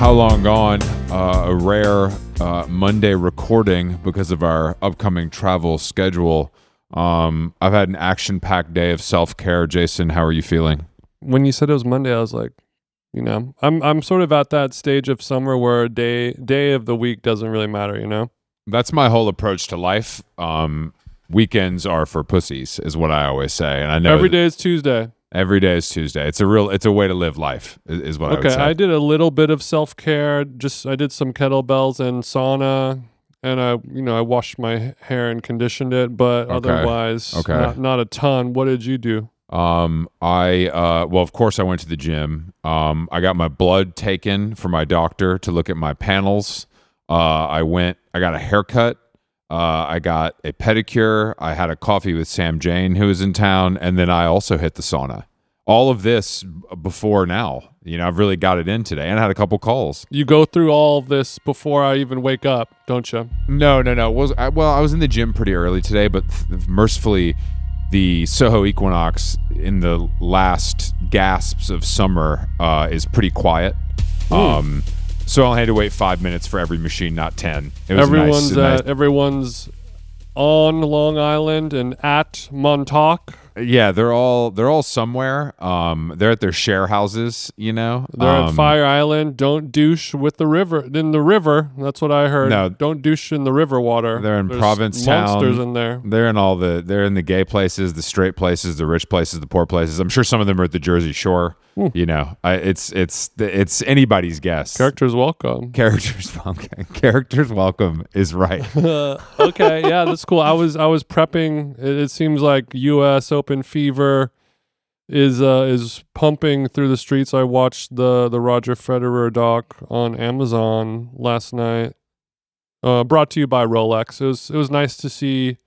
How Long Gone, a rare Monday recording because of our upcoming travel schedule. I've had an action-packed day of self-care. Jason, how are you feeling? When you said it was Monday, I was like, I'm sort of at that stage of summer where day of the week doesn't really matter, That's my whole approach to life. Weekends are for pussies, is what I always say, and I know every day is Tuesday. Every day is Tuesday. It's a way to live life, is what I would say. Okay, I did a little bit of self-care. I did some kettlebells and sauna, and I washed my hair and conditioned it, but otherwise, not a ton. What did you do? Of course I went to the gym. I got my blood taken for my doctor to look at my panels. I got a haircut. I got a pedicure. I had a coffee with Sam Jane, who was in town, and then I also hit the sauna. All of this before now. I've really got it in today, and I had a couple calls. You go through all of this before I even wake up, don't you? No. I was in the gym pretty early today, but mercifully, the Soho Equinox in the last gasps of summer is pretty quiet. So I only had to wait 5 minutes for every machine, not 10. It was Everyone's on Long Island and at Montauk. Yeah, they're all somewhere. They're at their share houses, They're at Fire Island. Don't douche with the river. In the river, that's what I heard. No, don't douche in the river water. There's Provincetown. Monsters in there. They're in the gay places, the straight places, the rich places, the poor places. I'm sure some of them are at the Jersey Shore. It's anybody's guess. Characters welcome. Characters welcome is right. Okay, yeah, that's cool. I was prepping. It seems like U.S. Open fever is pumping through the streets. I watched the Roger Federer doc on Amazon last night. Brought to you by Rolex. It was nice to see,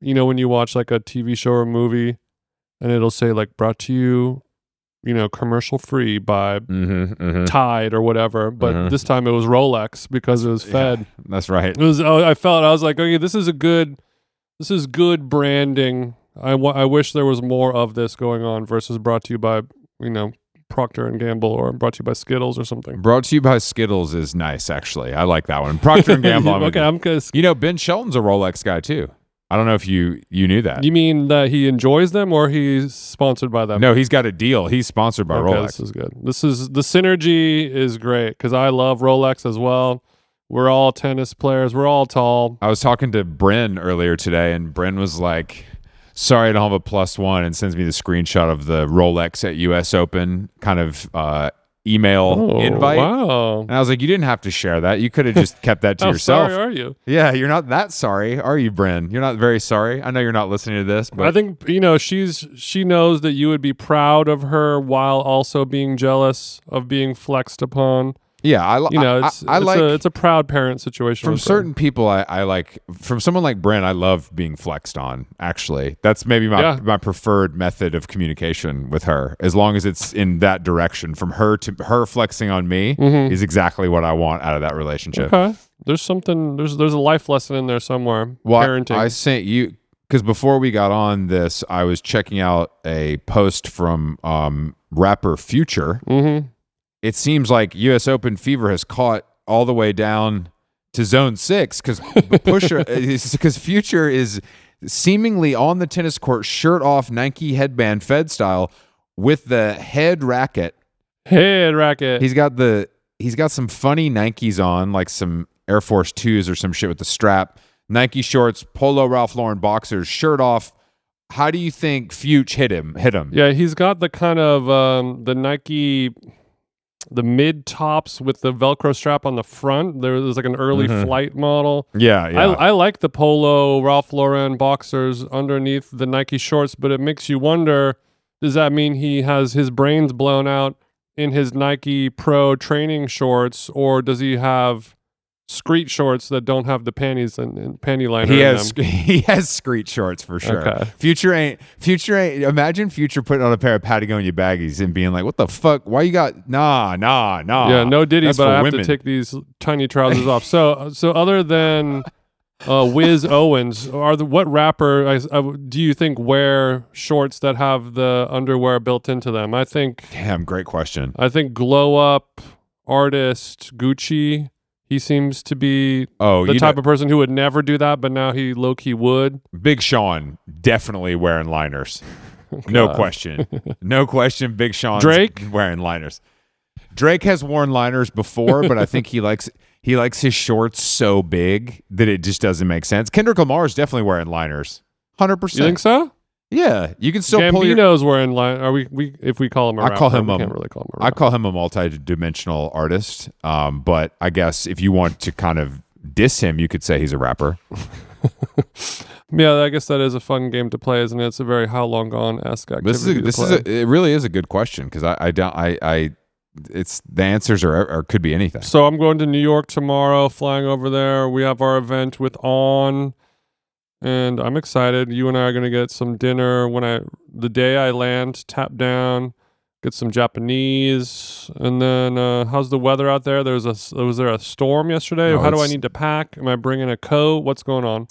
when you watch like a TV show or movie, and it'll say like brought to you, commercial free by Tide or whatever. But this time it was Rolex because it was fed. Yeah, that's right. I was like, okay, this is good branding. I wish there was more of this going on versus brought to you by, Procter & Gamble or brought to you by Skittles or something. Brought to you by Skittles is nice, actually. I like that one. Procter & Gamble. Ben Shelton's a Rolex guy, too. I don't know if you knew that. You mean that he enjoys them or he's sponsored by them? No, he's got a deal. He's sponsored by Rolex. This is good. The synergy is great because I love Rolex as well. We're all tennis players. We're all tall. I was talking to Bryn earlier today, and Bryn was like, sorry, I don't have a +1, and sends me the screenshot of the Rolex at U.S. Open kind of email invite. Wow. And I was like, you didn't have to share that. You could have just kept that to yourself. How sorry are you? Yeah, you're not that sorry, are you, Bryn? You're not very sorry. I know you're not listening to this, but I think, she knows that you would be proud of her while also being jealous of being flexed upon. Yeah, it's a proud parent situation. From certain people, I like, from someone like Bryn, I love being flexed on, actually. That's maybe my preferred method of communication with her, as long as it's in that direction. From her to her flexing on me is exactly what I want out of that relationship. Okay. There's a life lesson in there somewhere. Parenting. I sent you, because before we got on this, I was checking out a post from rapper Future. It seems like U.S. Open fever has caught all the way down to Zone 6 because Future is seemingly on the tennis court, shirt off, Nike headband, Fed style, with the head racket. He's got some funny Nikes on, like some Air Force 2s or some shit with the strap. Nike shorts, polo Ralph Lauren boxers, shirt off. How do you think Future hit him? Yeah, he's got the kind of the Nike, the mid tops with the Velcro strap on the front. There's like an early flight model. Yeah. I like the polo Ralph Lauren boxers underneath the Nike shorts, but it makes you wonder, does that mean he has his brains blown out in his Nike Pro training shorts, or does he have Screet shorts that don't have the panties and panty liner in them? He has Screet shorts for sure. Okay. Future ain't. Imagine Future putting on a pair of Patagonia baggies and being like, "What the fuck? Why you got nah?" Yeah, no Diddy, That's but I have women. to take these tiny trousers off. So other than Wiz Owens, what rapper do you think wear shorts that have the underwear built into them? I think. Damn, great question. I think Glow Up. artist Gucci. He seems to be Oh, the type of person who would never do that, but now he low-key would. Big Sean definitely wearing liners. No question. No question. Big Sean's Drake? wearing liners. Drake has worn liners before, but I think he likes his shorts so big that it just doesn't make sense. Kendrick Lamar is definitely wearing liners. 100%. You think so? Yeah, you can still Gambino's wearing line. Are we? If we call him a rapper, can't really call him a rapper. I call him a multi-dimensional artist. But I guess if you want to kind of diss him, you could say he's a rapper. Yeah, I guess that is a fun game to play, isn't it? It's a very How Long Gone-esque activity. It really is a good question because it's the answers are could be anything. So I'm going to New York tomorrow, flying over there. We have our event with On, and I'm excited. You and I are going to get some dinner the day I land, tap down, get some Japanese, and then how's the weather out there? Was there a storm yesterday? No, How do I need to pack? Am I bringing a coat? What's going on?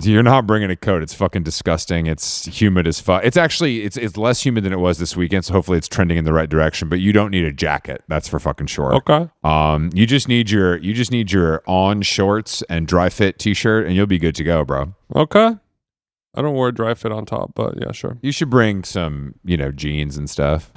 You're not bringing a coat. It's fucking disgusting. It's humid as fuck. It's actually it's less humid than it was this weekend, so hopefully it's trending in the right direction. But you don't need a jacket. That's for fucking sure. Okay. You just need your On shorts and dry fit t-shirt, and you'll be good to go, bro. Okay. I don't wear dry fit on top, but yeah, sure. You should bring some, jeans and stuff.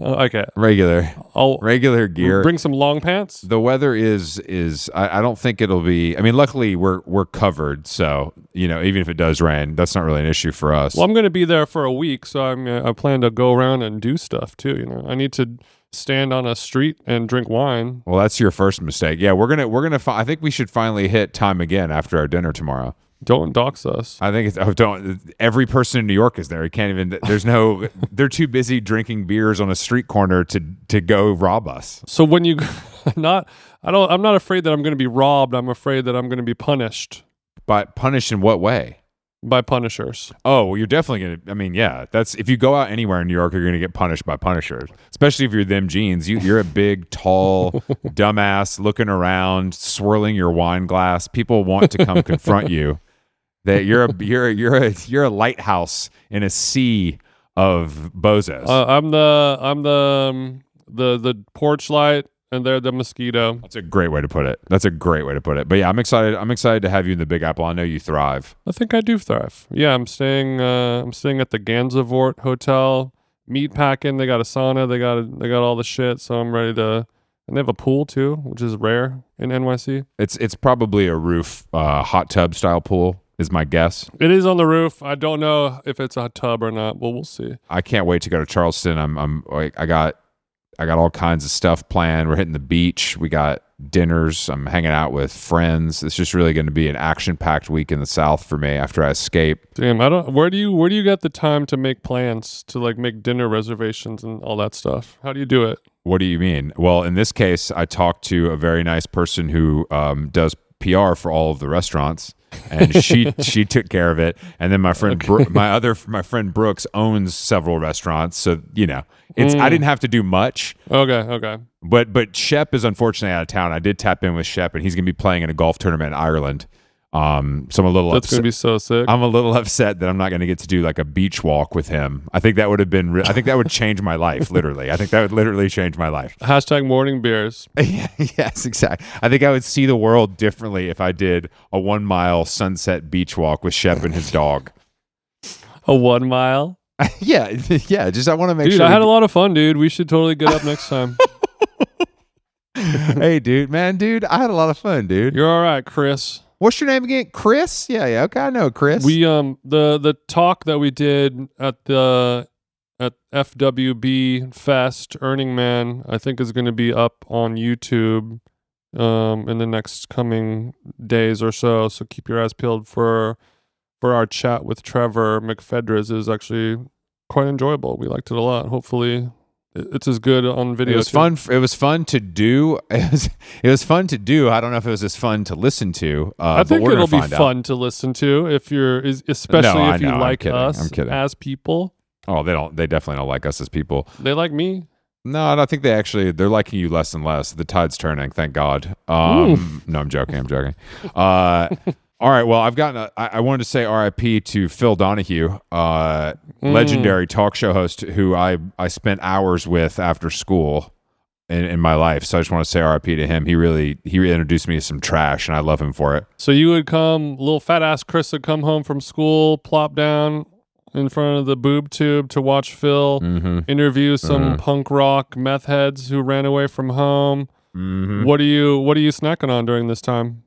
Okay. Regular gear. Bring some long pants. The weather is I don't think it'll be. I mean, luckily we're covered, so even if it does rain, that's not really an issue for us. Well, I'm going to be there for a week, so I plan to go around and do stuff too. I need to stand on a street and drink wine. Well, that's your first mistake. Yeah, we're gonna. I think we should finally hit time again after our dinner tomorrow. Don't dox us. I think don't. Every person in New York is there. You can't even. There's no. They're too busy drinking beers on a street corner to go rob us. So when you, I'm not afraid that I'm going to be robbed. I'm afraid that I'm going to be punished. But punished in what way? By punishers. Oh, well, you're definitely going to. I mean, yeah. That's if you go out anywhere in New York, you're going to get punished by punishers. Especially if you're them jeans. You're a big, tall, dumbass looking around, swirling your wine glass. People want to come confront you. That you're a lighthouse in a sea of bozos. I'm the porch light, and they're the mosquito. That's a great way to put it. But yeah, I'm excited. I'm excited to have you in the Big Apple. I know you thrive. I think I do thrive. Yeah, I'm staying at the Gansevoort Hotel. Meat packing. They got a sauna. They got all the shit. So I'm ready to. And they have a pool too, which is rare in NYC. It's probably a roof hot tub style pool. Is my guess. It is on the roof. I don't know if it's a tub or not. Well, we'll see. I can't wait to go to Charleston. I got all kinds of stuff planned. We're hitting the beach. We got dinners. I'm hanging out with friends. It's just really going to be an action-packed week in the South for me after I escape. Damn, where do you get the time to make plans to make dinner reservations and all that stuff? How do you do it? What do you mean? Well, in this case, I talked to a very nice person who does PR for all of the restaurants. And she took care of it, and then my friend my friend Brooks owns several restaurants, so I didn't have to do much. Okay. But Shep is unfortunately out of town. I did tap in with Shep, and he's gonna be playing in a golf tournament in Ireland. So I'm a little. That's gonna be so sick. I'm a little upset that I'm not gonna get to do a beach walk with him. I think that would have been. I think that would change my life. Literally, I think that would literally change my life. # morning beers. Yes, exactly. I think I would see the world differently if I did a 1 mile sunset beach walk with Shep and his dog. A 1 mile. Yeah. Just I want to make sure. Dude, I had a lot of fun, dude. We should totally get up next time. Hey, dude, I had a lot of fun, dude. You're all right, Chris. What's your name again? Chris? Yeah, okay, I know Chris. We the talk that we did at FWB Fest, Earning Man, I think is going to be up on YouTube in the next coming days or so. So keep your eyes peeled for our chat with Trevor McFedras. Is actually quite enjoyable. We liked it a lot. Hopefully it's as good on video. It was fun. It was fun to do. It was fun to do. I don't know if it was as fun to listen to. I think it'll be fun to listen to if you're, especially if you like us as people. Oh, they definitely don't like us as people. They like me. No, I don't think they're liking you less and less. The tide's turning, thank God. No, I'm joking. All right, well, I wanted to say RIP to Phil Donahue, legendary talk show host who I spent hours with after school. in my life. So I just want to say RIP to him. He really introduced me to some trash, and I love him for it. So you would come, little fat ass Chris would come home from school, plop down in front of the boob tube to watch Phil interview some punk rock meth heads who ran away from home. What are you snacking on during this time?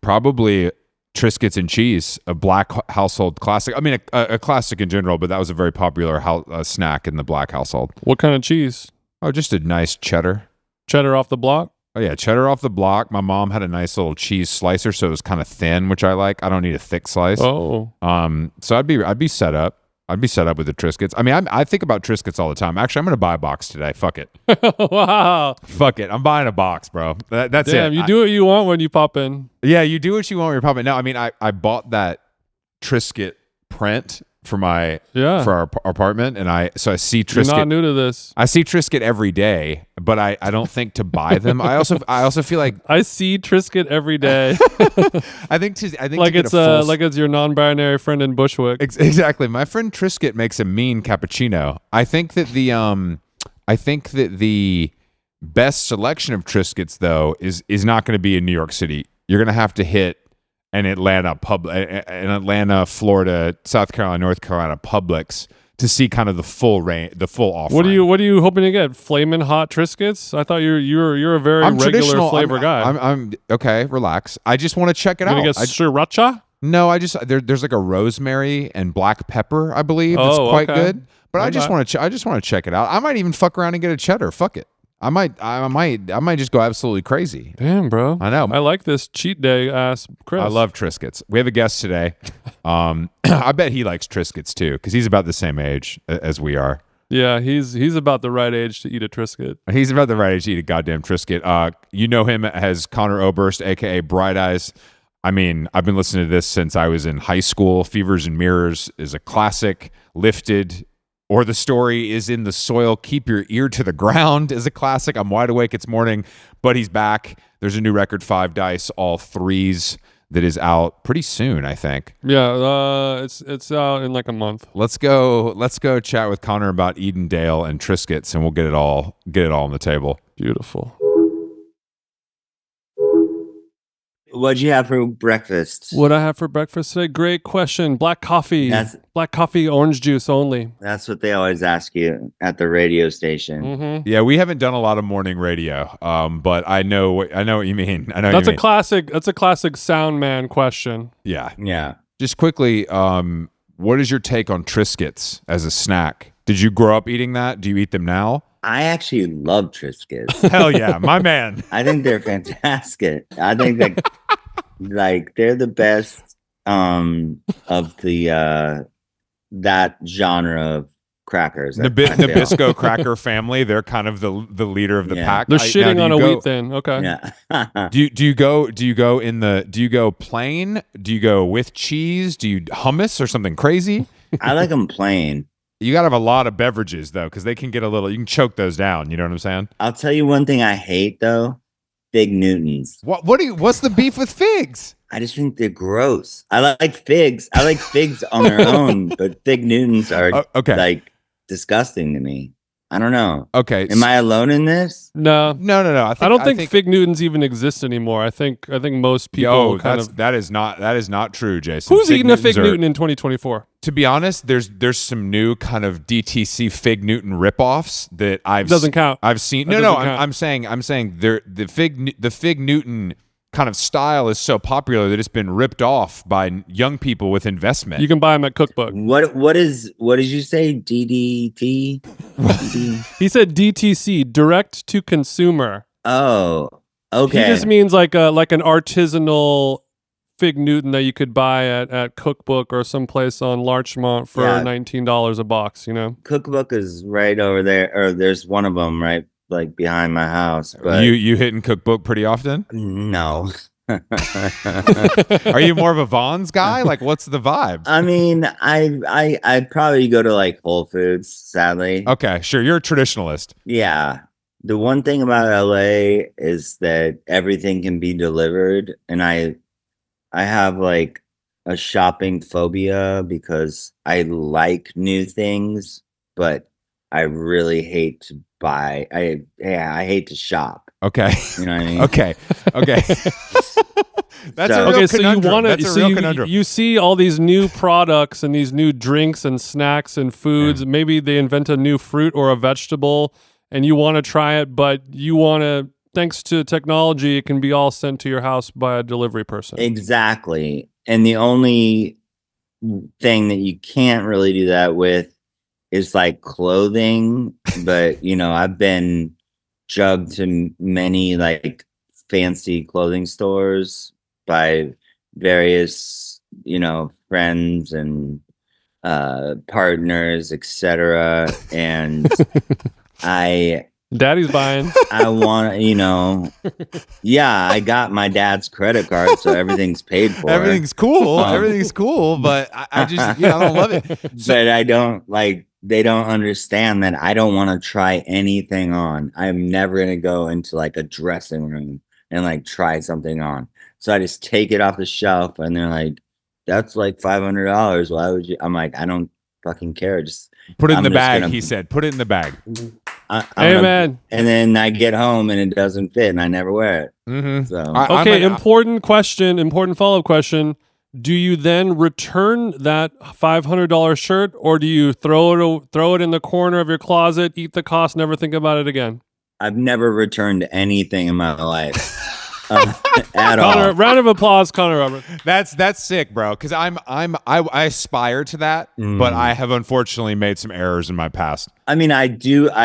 Probably Triscuits and cheese, a black household classic. I mean, a classic in general, but that was a very popular snack in the black household. What kind of cheese? Oh, just a nice cheddar. Cheddar off the block? Oh yeah, cheddar off the block. My mom had a nice little cheese slicer, so it was kind of thin, which I like. I don't need a thick slice. Oh. So I'd be set up. I'd be set up with the Triscuits. I mean, I think about Triscuits all the time. Actually, I'm going to buy a box today. Fuck it. Wow. Fuck it. I'm buying a box, bro. That's it. Damn, you do what you want when you pop in. Yeah, you do what you want when you're popping. No, I mean, I bought that Triscuit print for our apartment, and I see Triscuit. You're not new to this. I see Triscuit every day, but I don't think to buy them. I also feel like I see Triscuit every day. I think like it's your non-binary friend in Bushwick. Exactly. My friend Triscuit makes a mean cappuccino. I think that the best selection of Triscuits though is not going to be in New York City. You're going to have to hit an Atlanta, Florida, South Carolina, North Carolina Publix to see kind of the full range, the full offering. What are you hoping to get? Flamin' hot Triscuits? I thought you're a very regular flavor guy. I'm okay. Relax. I just want to check it out. Gonna get sriracha? No, there's like a rosemary and black pepper. I believe it's quite good. But I just want to check it out. I might even fuck around and get a cheddar. Fuck it. I might just go absolutely crazy. Damn, bro. I know. I like this cheat day ass Chris. I love Triscuits. We have a guest today. I bet he likes Triscuits too, because he's about the same age as we are. Yeah, he's about the right age to eat a Triscuit. He's about the right age to eat a goddamn Triscuit. You know him as Connor Oberst, aka Bright Eyes. I mean, I've been listening to this since I was in high school. Fevers and Mirrors is a classic. Lifted, or The Story is in the Soil. Keep Your Ear to the Ground is a classic. I'm Wide Awake, It's Morning, but he's back. There's a new record, 5 Dice, all threes, that is out pretty soon, I think. Yeah, it's out in like a month. Let's go chat with Connor about Edendale and Triscuits, and we'll get it all on the table. Beautiful. What'd you have for breakfast? What I have for breakfast today? Great question. Black coffee. Black coffee, orange juice only. That's what they always ask you at the radio station. Mm-hmm. Yeah, we haven't done a lot of morning radio, but I know what you mean. That's a classic sound man question. Yeah. Just quickly, what is your take on Triscuits as a snack? Did you grow up eating that? Do you eat them now? I actually love Triscuits. Hell yeah, my man. I think they're fantastic. I think that like they're the best of the that genre of crackers. Nabisco cracker family. They're kind of the leader of the pack. They're shitting on a wheat thin. Okay. Yeah. Do you go plain? Do you go with cheese? Do you hummus or something crazy? I like them plain. You gotta have a lot of beverages though, because they can get you can choke those down. You know what I'm saying? I'll tell you one thing I hate though: Fig Newtons. What's the beef with figs? I just think they're gross. I like figs. I like figs on their own, but Fig Newtons are like disgusting to me. I don't know. Okay. Am I alone in this? No. I don't think Fig Newtons even exist anymore. I think most people that is not true, Jason. Who's eating a Fig Newton in 2024? To be honest, there's some new kind of DTC Fig Newton ripoffs that doesn't count. I've seen. I'm saying the Fig Newton kind of style is so popular that it's been ripped off by young people with investment. You can buy them at Cookbook. What did you say? DDT? He said DTC, direct to consumer. Oh, okay. He just means like an artisanal Fig Newton that you could buy at Cookbook or someplace on Larchmont for $19 a box, you know? Cookbook is right over there, or there's one of them right like behind my house. But you hitting Cookbook pretty often? No. Are you more of a Vons guy? Like, what's the vibe? I mean, I'd probably go to like Whole Foods, sadly. Okay, sure. You're a traditionalist. Yeah. The one thing about LA is that everything can be delivered, and I have like a shopping phobia because I like new things, but I really hate to buy. I hate to shop. Okay. You know what I mean? Okay. That's So- a real Okay, so you conundrum. want to, That's a so real you, conundrum. you see all these new products and these new drinks and snacks and foods. Maybe they invent a new fruit or a vegetable, and you want to try it, but you want to. Thanks to technology, it can be all sent to your house by a delivery person. Exactly. And the only thing that you can't really do that with is like clothing. But, you know, I've been drugged to many like fancy clothing stores by various, you know, friends and partners, etc. And Daddy's buying. I want, you know, yeah, I got my dad's credit card, so everything's paid for. Everything's cool. Um, Everything's cool, but I just, I don't love it. But I don't like, they don't understand that I don't want to try anything on. I'm never going to go into like a dressing room and like try something on. So I just take it off the shelf and they're like, that's like $500. Why would you? I'm like, I don't fucking care. Just Put it in I'm the just bag, gonna- he said. Put it in the bag. I'm Hey, gonna- man. And then I get home and it doesn't fit and I never wear it. Mm-hmm. So Okay, important question, important follow-up question. Do you then return that $500 shirt, or do you throw it in the corner of your closet, eat the cost, never think about it again? I've never returned anything in my life at Connor, all. round of applause, Connor Roberts. That's sick, bro. Because I aspire to that, but I have unfortunately made some errors in my past. I mean, I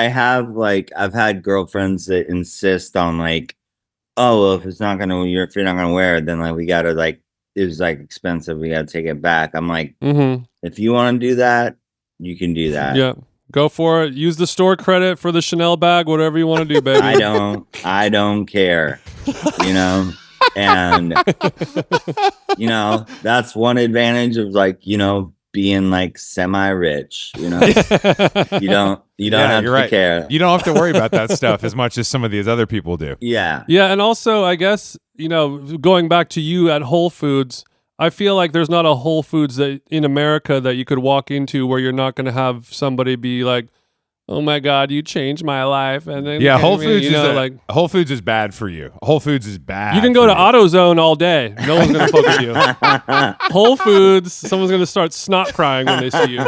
have like, I've had girlfriends that insist on like, oh, well, if you're not gonna wear it, then like we gotta like, it was like expensive. We gotta take it back. I'm like, Mm-hmm. if you want to do that, you can do that. Yeah, go for it. Use the store credit for the Chanel bag, whatever you want to do, baby. I don't care, you know, and you know, that's one advantage of like, you know, being like semi-rich, you know, you don't Yeah, have you're to right. care. You don't have to worry about that stuff as much as some of these other people do. Yeah. Yeah, and also, I guess, you know, going back to you at Whole Foods, I feel like there's not a Whole Foods that in America that you could walk into where you're not going to have somebody be like, "Oh my God, you changed my life," and then Yeah, Whole Foods Whole Foods is bad for you. Whole Foods is bad. you can go for to you. AutoZone all day. No one's gonna fuck with you. Whole Foods, someone's gonna start snot crying when they see you.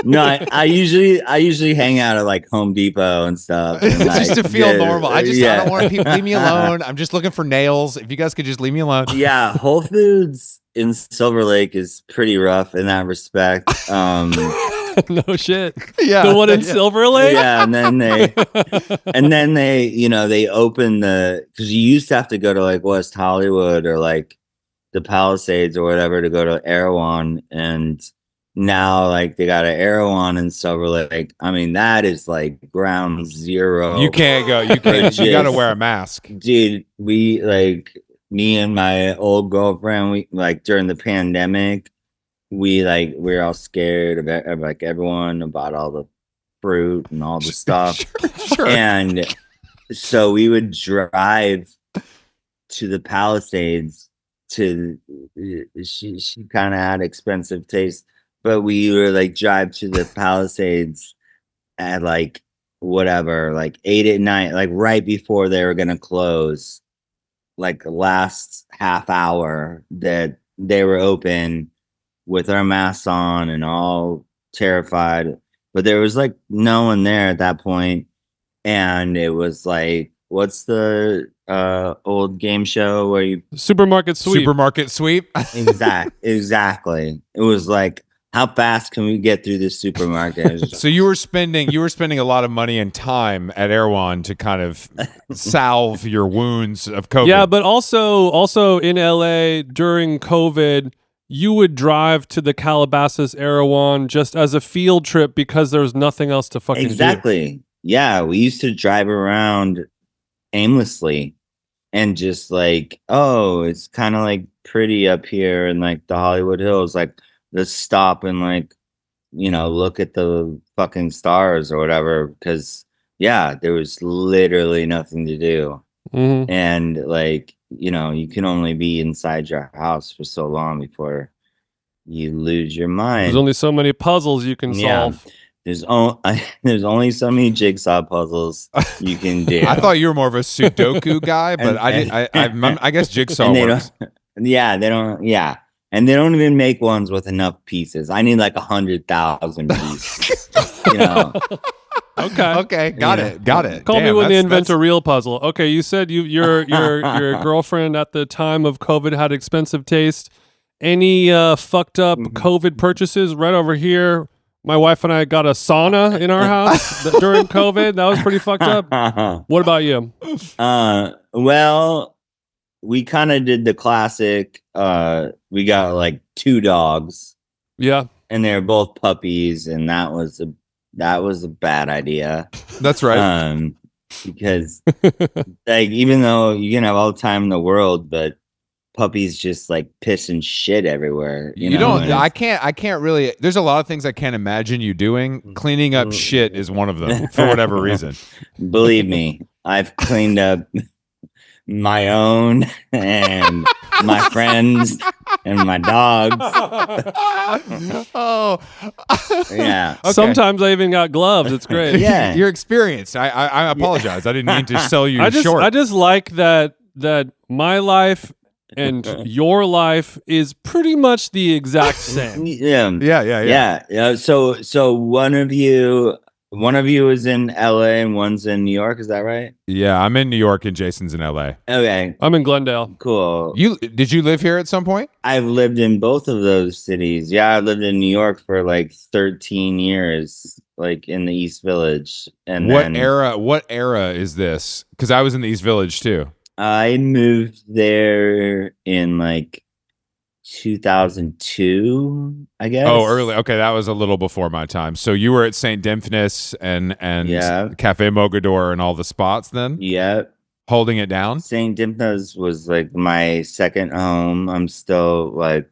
No, I usually hang out at like Home Depot and stuff. And, just like, to feel yeah, normal. I yeah. don't want people leave me alone. I'm just looking for nails. If you guys could just leave me alone. Yeah, Whole Foods in Silver Lake is pretty rough in that respect. No shit. Yeah. The one in Silver Lake. Yeah, and then they, you know, they open because you used to have to go to like West Hollywood or like the Palisades or whatever to go to Erewhon, and now like they got an Erewhon in Silver Lake. I mean, that is like ground zero. You can't go. You can't. You got to wear a mask. Dude, we like, me and my old girlfriend, we like during the pandemic, we were all scared of like everyone about all the fruit and all the stuff. Sure. And so we would drive to the Palisades she kind of had expensive taste, but we were like drive to the Palisades at like whatever, like 8 at night, like right before they were gonna close, like the last half hour that they were open, with our masks on and all terrified. But there was like no one there at that point, and it was like, what's the old game show where you Supermarket sweep. Supermarket sweep. exactly. It was like, how fast can we get through this supermarket? It was just- So you were spending a lot of money and time at Erewhon to kind of salve your wounds of COVID. Yeah, but also in LA during COVID, you would drive to the Calabasas Erewhon just as a field trip because there was nothing else to fucking do. exactly. Yeah, we used to drive around aimlessly and just like, oh, it's kind of like pretty up here in like the Hollywood Hills. Like, let's stop and like, you know, look at the fucking stars or whatever. Because yeah, there was literally nothing to do. Mhm. And like, you know, you can only be inside your house for so long before you lose your mind. There's only so many puzzles you can Yeah. solve. there's only so many jigsaw puzzles you can do. I thought you were more of a Sudoku guy, but I guess jigsaw and they works. they don't. Yeah, and they don't even make ones with enough pieces. I need like 100,000 pieces. You know. Okay, got it. Call me Damn, when they that's- invent a real puzzle. Okay, you said your girlfriend at the time of COVID had expensive taste. Any fucked up COVID purchases? Right over here, my wife and I got a sauna in our house during COVID. That was pretty fucked up. What about you? Well, we kind of did the classic. We got like 2 dogs, Yeah. and they're both puppies, and that was a bad idea. That's right. Because like even though you can have all the time in the world, but puppies just like piss and shit everywhere. You know? don't. And I can't really. There's a lot of things I can't imagine you doing. Cleaning up shit is one of them for whatever reason. believe me, I've cleaned up my own and my friends and my dogs. Oh, Yeah. Okay. Sometimes I even got gloves. It's great. Yeah. You're experienced. I apologize. I didn't mean to sell you short. I just like that my life and your life is pretty much the exact same. Yeah. So one of you is in LA and one's in New York, is that right? Yeah, I'm in New York and Jason's in LA. Okay, I'm in Glendale. cool. Did you live here at some point? I've lived in both of those cities. Yeah, I lived in New York for like 13 years, like in the East Village. And What then era is this? Because I was in the East Village too. I moved there in like 2002, I guess. Oh, early. Okay, that was a little before my time. So you were at St. Dimphnis and Yeah. Cafe Mogador and all the spots then, Yeah. holding it down. St. Dimphnas was like my second home. I'm still like,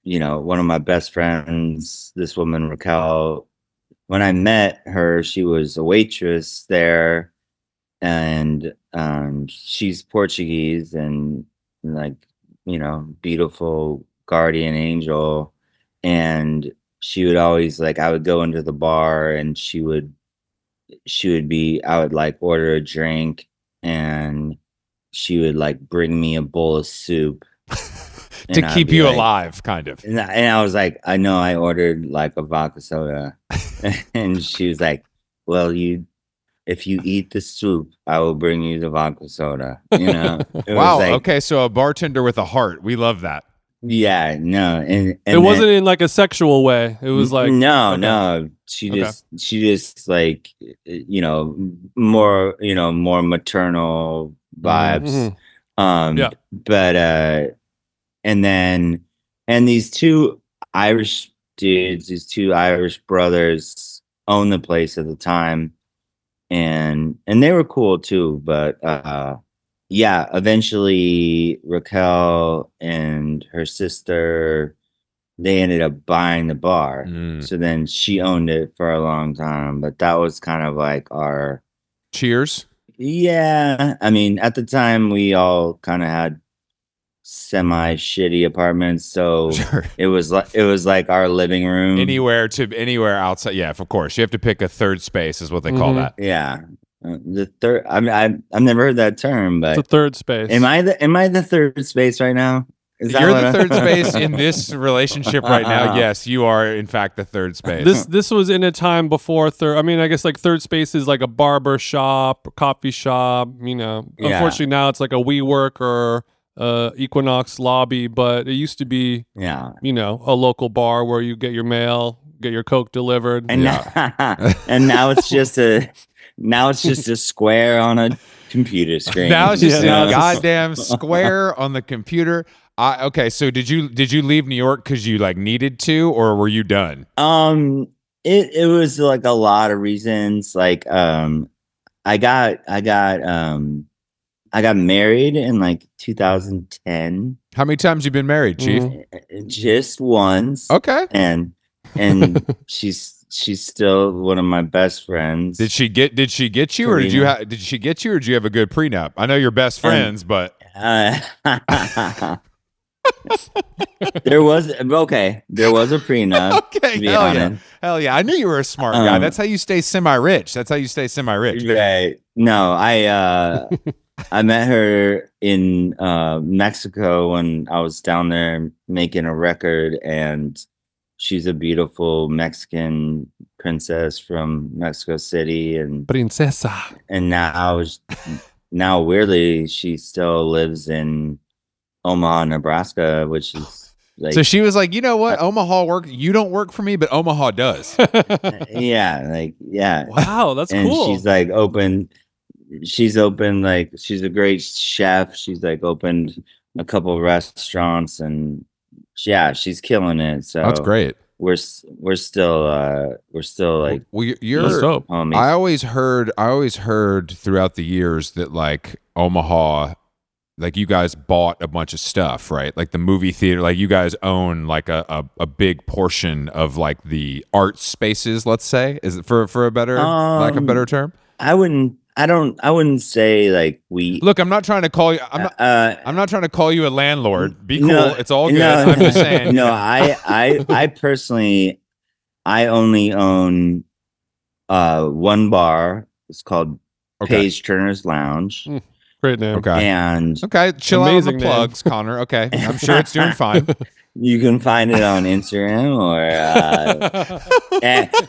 one of my best friends, this woman, Raquel. When I met her, she was a waitress there, and she's Portuguese and like, beautiful guardian angel. And she would always like, I would go into the bar and I would like order a drink and she would like bring me a bowl of soup To and I'd keep be you like- alive, kind of. And I was like, I know I ordered like a vodka soda. And she was like, well, if you eat the soup, I will bring you the vodka soda. It was Wow. like, Okay, so a bartender with a heart. We love that. Yeah, no. And It wasn't in like a sexual way. It was like no. She just like more maternal vibes. Mhm. Yeah. But and these 2 Irish dudes, these 2 Irish brothers owned the place at the time. And they were cool too, but eventually Raquel and her sister, they ended up buying the bar. So then she owned it for a long time, but that was kind of like our Cheers. Yeah, I mean, at the time we all kind of had semi shitty apartments, so Sure. it was like our living room. Anywhere outside. Yeah, of course. You have to pick a third space, is what they call Mhm. that. Yeah, the third. I mean, I've never heard that term, the but third space. am I the third space right now? Is that You're what the I- third space in this relationship right now. Yes, you are in fact the third space. This was in a time before third. I mean, I guess like third space is like a barber shop, coffee shop. Yeah. Unfortunately now it's like a WeWork or Equinox lobby, but it used to be Yeah, a local bar where you get your mail, get your Coke delivered. and and now it's just a square on a computer screen. Now it's just Yeah, a now it's just- goddamn square on the computer. Okay, so did you leave New York because you like needed to, or were you done? It was like a lot of reasons. Like I got married in like 2010, How many times you been married, Chief? just once. Okay. And she's still one of my best friends. Did she get you, or did you Karina. did she get you, or did you have a good prenup? I know you're best friends, but There was a prenup. Okay, to be hell yeah. honest. Hell yeah. I knew you were a smart guy. Um, That's how you stay semi-rich. Right. No, I met her in Mexico when I was down there making a record, and she's a beautiful Mexican princess from Mexico City, and Princesa. now weirdly she still lives in Omaha, Nebraska, which is like So she was like, you know what? Omaha work. You don't work for me, but Omaha does. yeah. Wow, that's And cool. she's like open. She's open, like she's a great chef. She's like opened a couple of restaurants, and yeah, she's killing it. So That's great. We're still like Well, That's you're. dope. homies. I always heard throughout the years that like Omaha, like you guys bought a bunch of stuff, right? Like the movie theater, like you guys own like a big portion of like the art spaces. Let's say, is it for a better lack of a better term? I wouldn't say like we. Look, I'm not trying to call you. I'm not trying to call you a landlord. Be cool. No, It's all good. no, I'm just saying. No, I personally, I only own one bar. It's called Okay. Paige Turner's Lounge, Great name. Okay. and Okay. Chill out on Amazing the name. plugs, Connor. Okay. I'm sure it's doing fine. you can find it on Instagram or.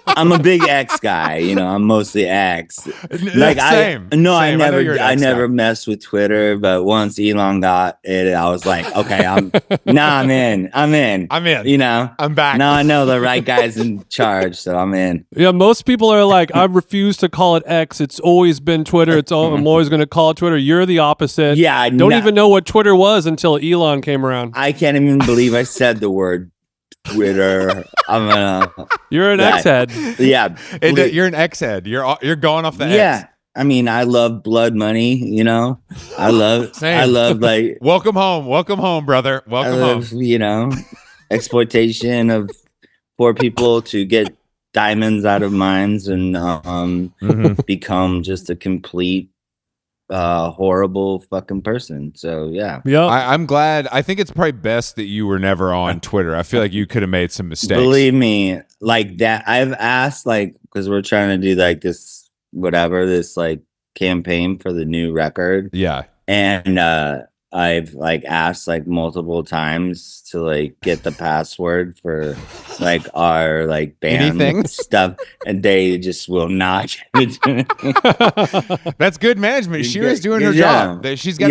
I'm a big X guy, I'm mostly X. Like Same. I Same. know never you're an I X guy. never messed with Twitter, but once Elon got it, I was like, okay, I'm in. I'm in. I'm back. Now I know the right guy's in charge, so I'm in. Yeah, most people are like, I refuse to call it X. It's always been Twitter. I'm always going to call it Twitter. You're the opposite. Yeah, I Don't even know what Twitter was until Elon came around. I can't even believe I said the word Twitter. I'm gonna. You're an Yeah. X-head. Yeah, You're an X head. You're going off the yeah. X. I mean, I love blood money. I love. Same. I love like. Welcome home, brother. I Welcome love, home. exploitation of poor people to get diamonds out of mines and Mhm. become just a complete horrible fucking person. So yeah. Yep. I'm glad. I think it's probably best that you were never on Twitter. I feel like you could have made some mistakes. Believe me, like that I've asked because we're trying to do like this like campaign for the new record. Yeah. And I've like asked like multiple times to like get the password for like our like band Anything? stuff, and they just will not give it to me. That's good management. She was doing her Yeah. job. She's got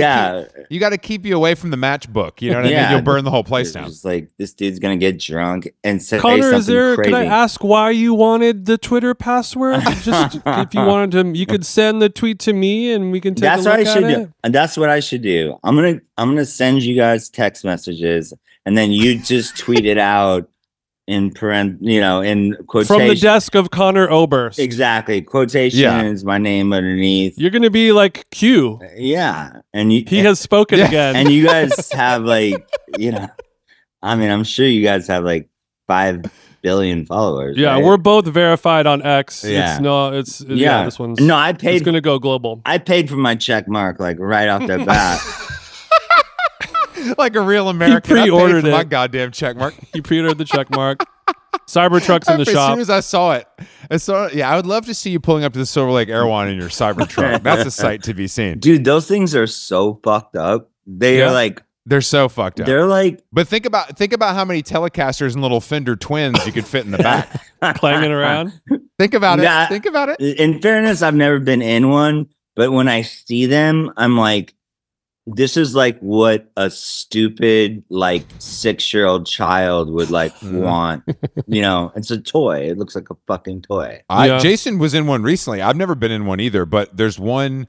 you got to keep you away from the matchbook. You know what I mean? You'll burn the whole place They're down. just like, this dude's gonna get drunk and say Connor, something crazy. can I ask why you wanted the Twitter password? Just if you wanted to, you could send the tweet to me and we can take That's a what look I at should it. do. And that's what I should do. I'm gonna send you guys text messages, and then you just tweet it out in in quotation. From the desk of Connor Oberst. Exactly. Quotation Yeah. is my name underneath. You're going to be like Q. Yeah. And you He has spoken again. and you guys have like, I mean, I'm sure you guys have like 5 billion followers. Yeah, right? we're both verified on X. Yeah. Yeah, this one's No, I it's paid going to go global. I paid for my check mark like right off the bat. Like a real American. pre-ordered I paid for my it. goddamn check mark. He pre-ordered the check mark. Cybertruck's in the As shop. soon as I saw it, I would love to see you pulling up to the Silver Lake Airline in your Cybertruck. That's a sight to be seen. Dude, those things are so fucked up. They Yeah. are like They're so fucked up. they're like But think about how many Telecasters and little Fender twins you could fit in the back. Clanging around. Think about it. Nah. Think about it. in fairness, I've never been in one, but when I see them, I'm like, this is like what a stupid like 6-year-old child would like want. It's a toy. It looks like a fucking toy. Yeah. Jason was in one recently. I've never been in one either, but there's one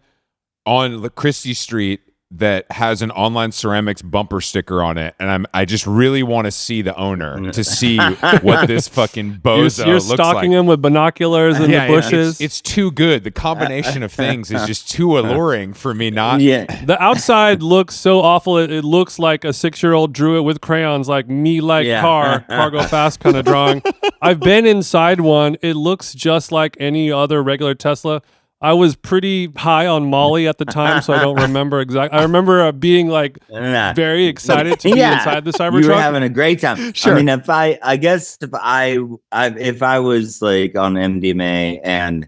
on Christie Street that has an Online Ceramics bumper sticker on it, and I just really want to see the owner to see what this fucking bozo You're looks stalking like. him with binoculars in the bushes. It's too good. The combination of things is just too alluring for me not. Yeah. The outside looks so awful. It looks like a 6-year-old drew it with crayons, like me like Yeah. car go fast kind of drawing. I've been inside one. It looks just like any other regular Tesla. I was pretty high on Molly at the time, so I don't remember exactly. I remember being like Nah. very excited to be inside the You were Cybertruck. having a great time. Sure. I mean, I guess if I was like on MDMA and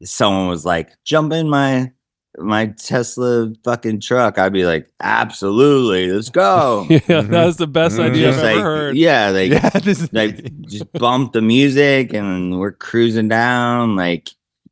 someone was like, jump in my Tesla fucking truck, I'd be like, absolutely, let's go. Yeah, that was the best idea I've Just ever like, heard. yeah, like, Yeah, this is like just bump the music and we're cruising down, like,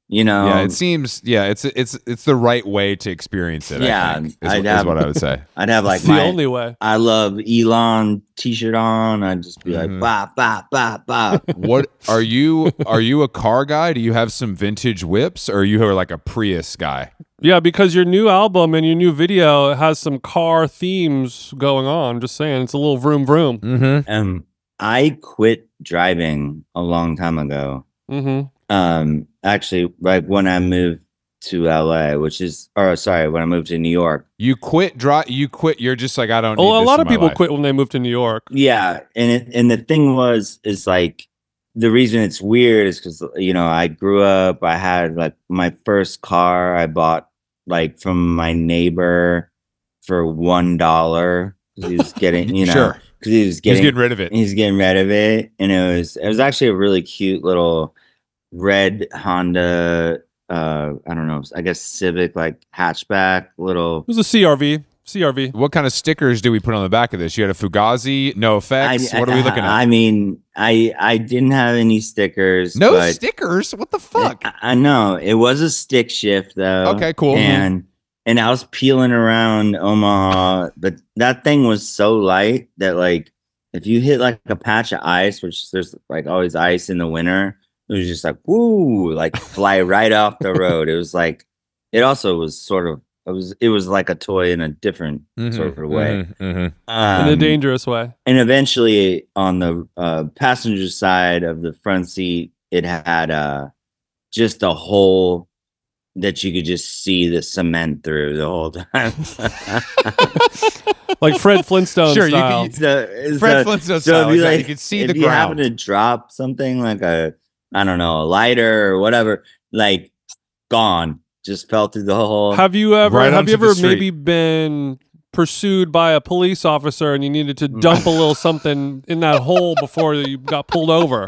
you know. yeah. It seems it's the right way to experience it. Yeah, I think, I'd is have- what I would say. I'd have like It's the my only way. I love Elon t-shirt on. I'd just be like, Mhm. bop, bop, bop, bop. What are you? Are you a car guy? Do you have some vintage whips, or are you like a Prius guy? Yeah, because your new album and your new video has some car themes going on. Just saying, it's a little vroom vroom. Mm-hmm. I quit driving a long time ago. Mm-hmm. Actually, like when I moved to LA, when I moved to New York. You quit. You quit. You're just like, I don't. Oh, need a this lot in of my people life. quit when they move to New York. Yeah, and the thing is like the reason it's weird is because I grew up. I had like my first car I bought like from my neighbor for $1. He was getting Sure. because he was He's getting getting rid of it. He's getting rid of it, and it was actually a really cute little red Honda. I don't know. I guess Civic, like hatchback, little. It was a CRV. CRV. What kind of stickers do we put on the back of this? You had a Fugazi, no effects. What are we looking at? I mean, I didn't have any stickers. No but stickers. What the fuck? I know it was a stick shift though. Okay, cool. And I was peeling around Omaha, but that thing was so light that like if you hit like a patch of ice, which there's like always ice in the winter, it was just like woo, like fly right off the road. It was like it also was sort of it was like a toy in a different sort of way. In a dangerous way. And eventually on the passenger side of the front seat, it had just a hole that you could just see the cement through the whole time. Like Fred Flintstone Sure, style. Fred Flintstone style. if you, Exactly. You could see if the you happen ground. to drop something like a lighter or whatever, like gone, just fell through the hole. Have you ever Right onto the street. maybe been pursued by a police officer and you needed to dump a little something in that hole before you got pulled over?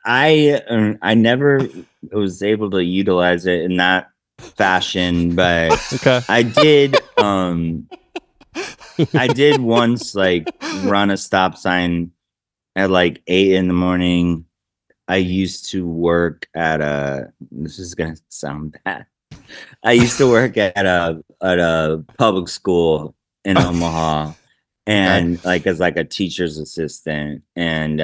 I never was able to utilize it in that fashion, but Okay. I did I did once like run a stop sign at like 8 a.m. I used to work at this is gonna sound bad. I used to work at a public school in Omaha and like as like a teacher's assistant, and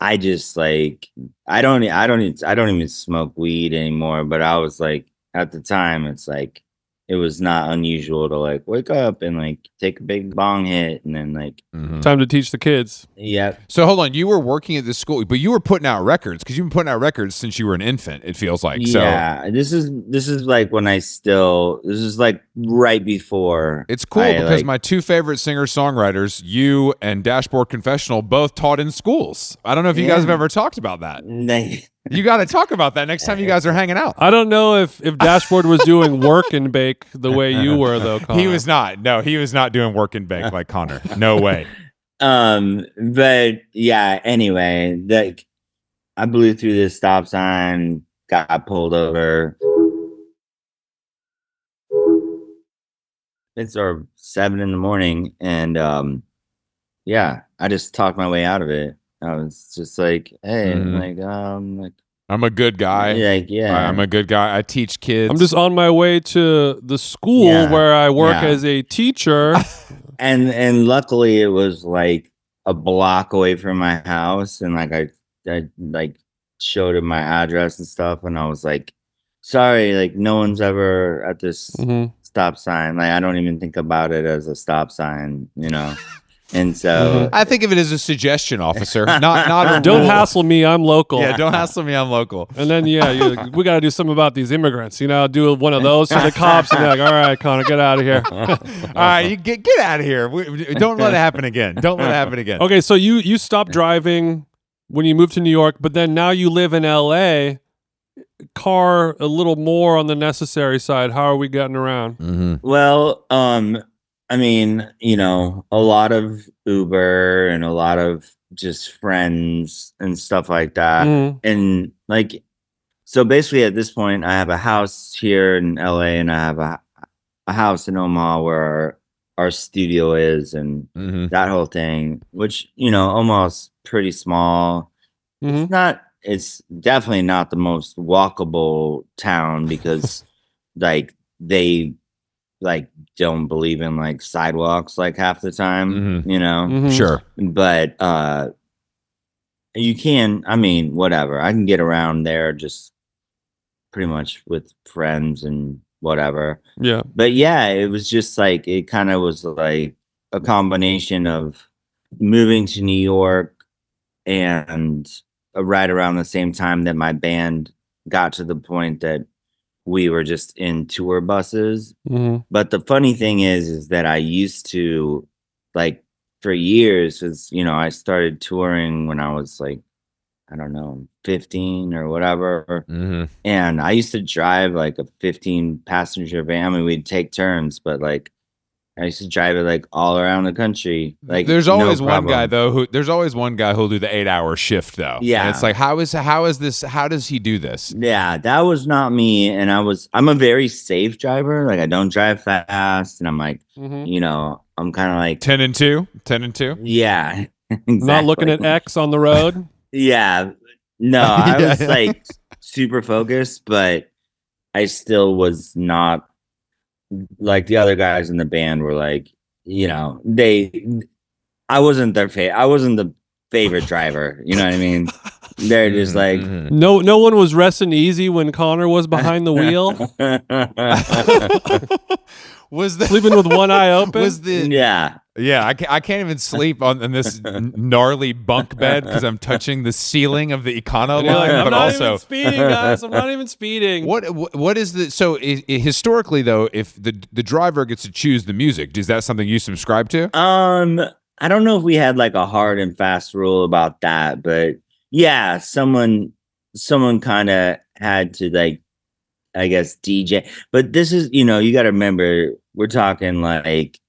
I just like I don't even smoke weed anymore, but I was like at the time it's like it was not unusual to like wake up and like take a big bong hit and then like Time to teach the kids. yeah. So hold on, you were working at this school, but you were putting out records because you've been putting out records since you were an infant. It feels like. Yeah, this is like when this is like right before. It's cool I, because like- my two favorite singer-songwriters, you and Dashboard Confessional, both taught in schools. I don't know if you guys have ever talked about that. You got to talk about that next time you guys are hanging out. I don't know if Dashboard was doing work and bake the way you were though, Connor. He was not. No, he was not doing work and bake like Connor. No way. But yeah, anyway, like I blew through this stop sign, got pulled over. It's 7 a.m, and yeah, I just talked my way out of it. I was just like, hey, like I'm a good guy. like yeah, I'm a good guy. I teach kids. I'm just on my way to the school Yeah. where I work Yeah. as a teacher. and luckily it was like a block away from my house, and like I like showed him my address and stuff, and I was like, sorry, like no one's ever at this Mhm. stop sign. Like I don't even think about it as a stop sign, And so I think of it as a suggestion, officer. Not a Don't rule. hassle me, I'm local. Yeah, don't hassle me. I'm local. And then we got to do something about these immigrants. Do one of those to the cops, and they're like, "All right, Connor, get out of here." All right, you get out of here. Don't let it happen again. Don't let it happen again. Okay, so you stopped driving when you moved to New York, but then now you live in LA. car a little more on the necessary side. How are we getting around? Well, I mean, a lot of Uber and a lot of just friends and stuff like that. Mhm. And like, so basically at this point, I have a house here in LA and I have a house in Omaha where our studio is and that whole thing, which, Omaha's pretty small. Mhm. It's definitely not the most walkable town because like they like don't believe in like sidewalks like half the time, Mhm. Sure. but you can, I mean, whatever, I can get around there just pretty much with friends and whatever. Yeah. But yeah, it was just like it kind of was like a combination of moving to New York and right around the same time that my band got to the point that we were just in tour buses. Mhm. But the funny thing is that I used to, like, for years, because I started touring when I was like, I don't know, 15 or whatever. And I used to drive like a 15 passenger van. I mean, we'd take turns, but like I used to drive it like all around the country. Like There's no always one guy problem. though there's always one guy who'll do the 8-hour shift though. Yeah. And it's like how is this, how does he do this? Yeah, that was not me. And I'm a very safe driver. Like I don't drive fast. And I'm like, Mhm. I'm kind of like 10 and 2? 10 and 2? yeah, exactly. Not looking at X on the road. Yeah. No, I was like super focused, but I still was not like the other guys in the band were like, I wasn't I wasn't the favorite driver. You know what I mean? They're just like, No one was resting easy when Connor was behind the wheel, Was the sleeping with one eye open. was the yeah. Yeah, I can't even sleep on this gnarly bunk bed because I'm touching the ceiling of the Econo And you're like, line. I'm But not also, even speeding, guys. I'm not even speeding. what is the so historically though? If the driver gets to choose the music, is that something you subscribe to? I don't know if we had like a hard and fast rule about that, but yeah, someone kind of had to like, I guess, DJ. But this is, you got to remember, we're talking like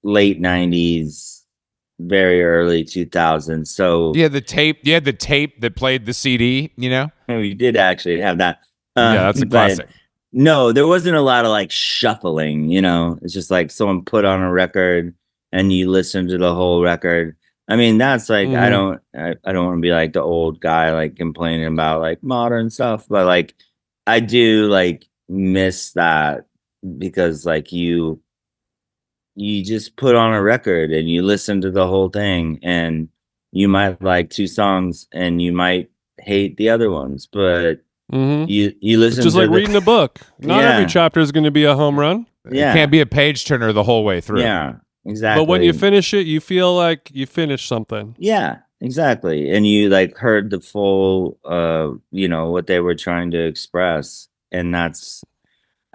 late 90s, very early 2000s. So You had the tape that played the CD. we did actually have that. Yeah, that's a but classic. no, there wasn't a lot of like shuffling, it's just like someone put on a record and you listen to the whole record. I mean, that's like I don't want to be like the old guy like complaining about like modern stuff, but like I do like miss that because like you just put on a record and you listen to the whole thing and you might like two songs and you might hate the other ones, but you listen It's just to like reading a book. Not every Yeah. chapter is going to be a home run. Yeah. It can't be a page turner the whole way through. Yeah, exactly. But when you finish it, you feel like you finished something. Yeah, exactly. And you like heard the full what they were trying to express. And that's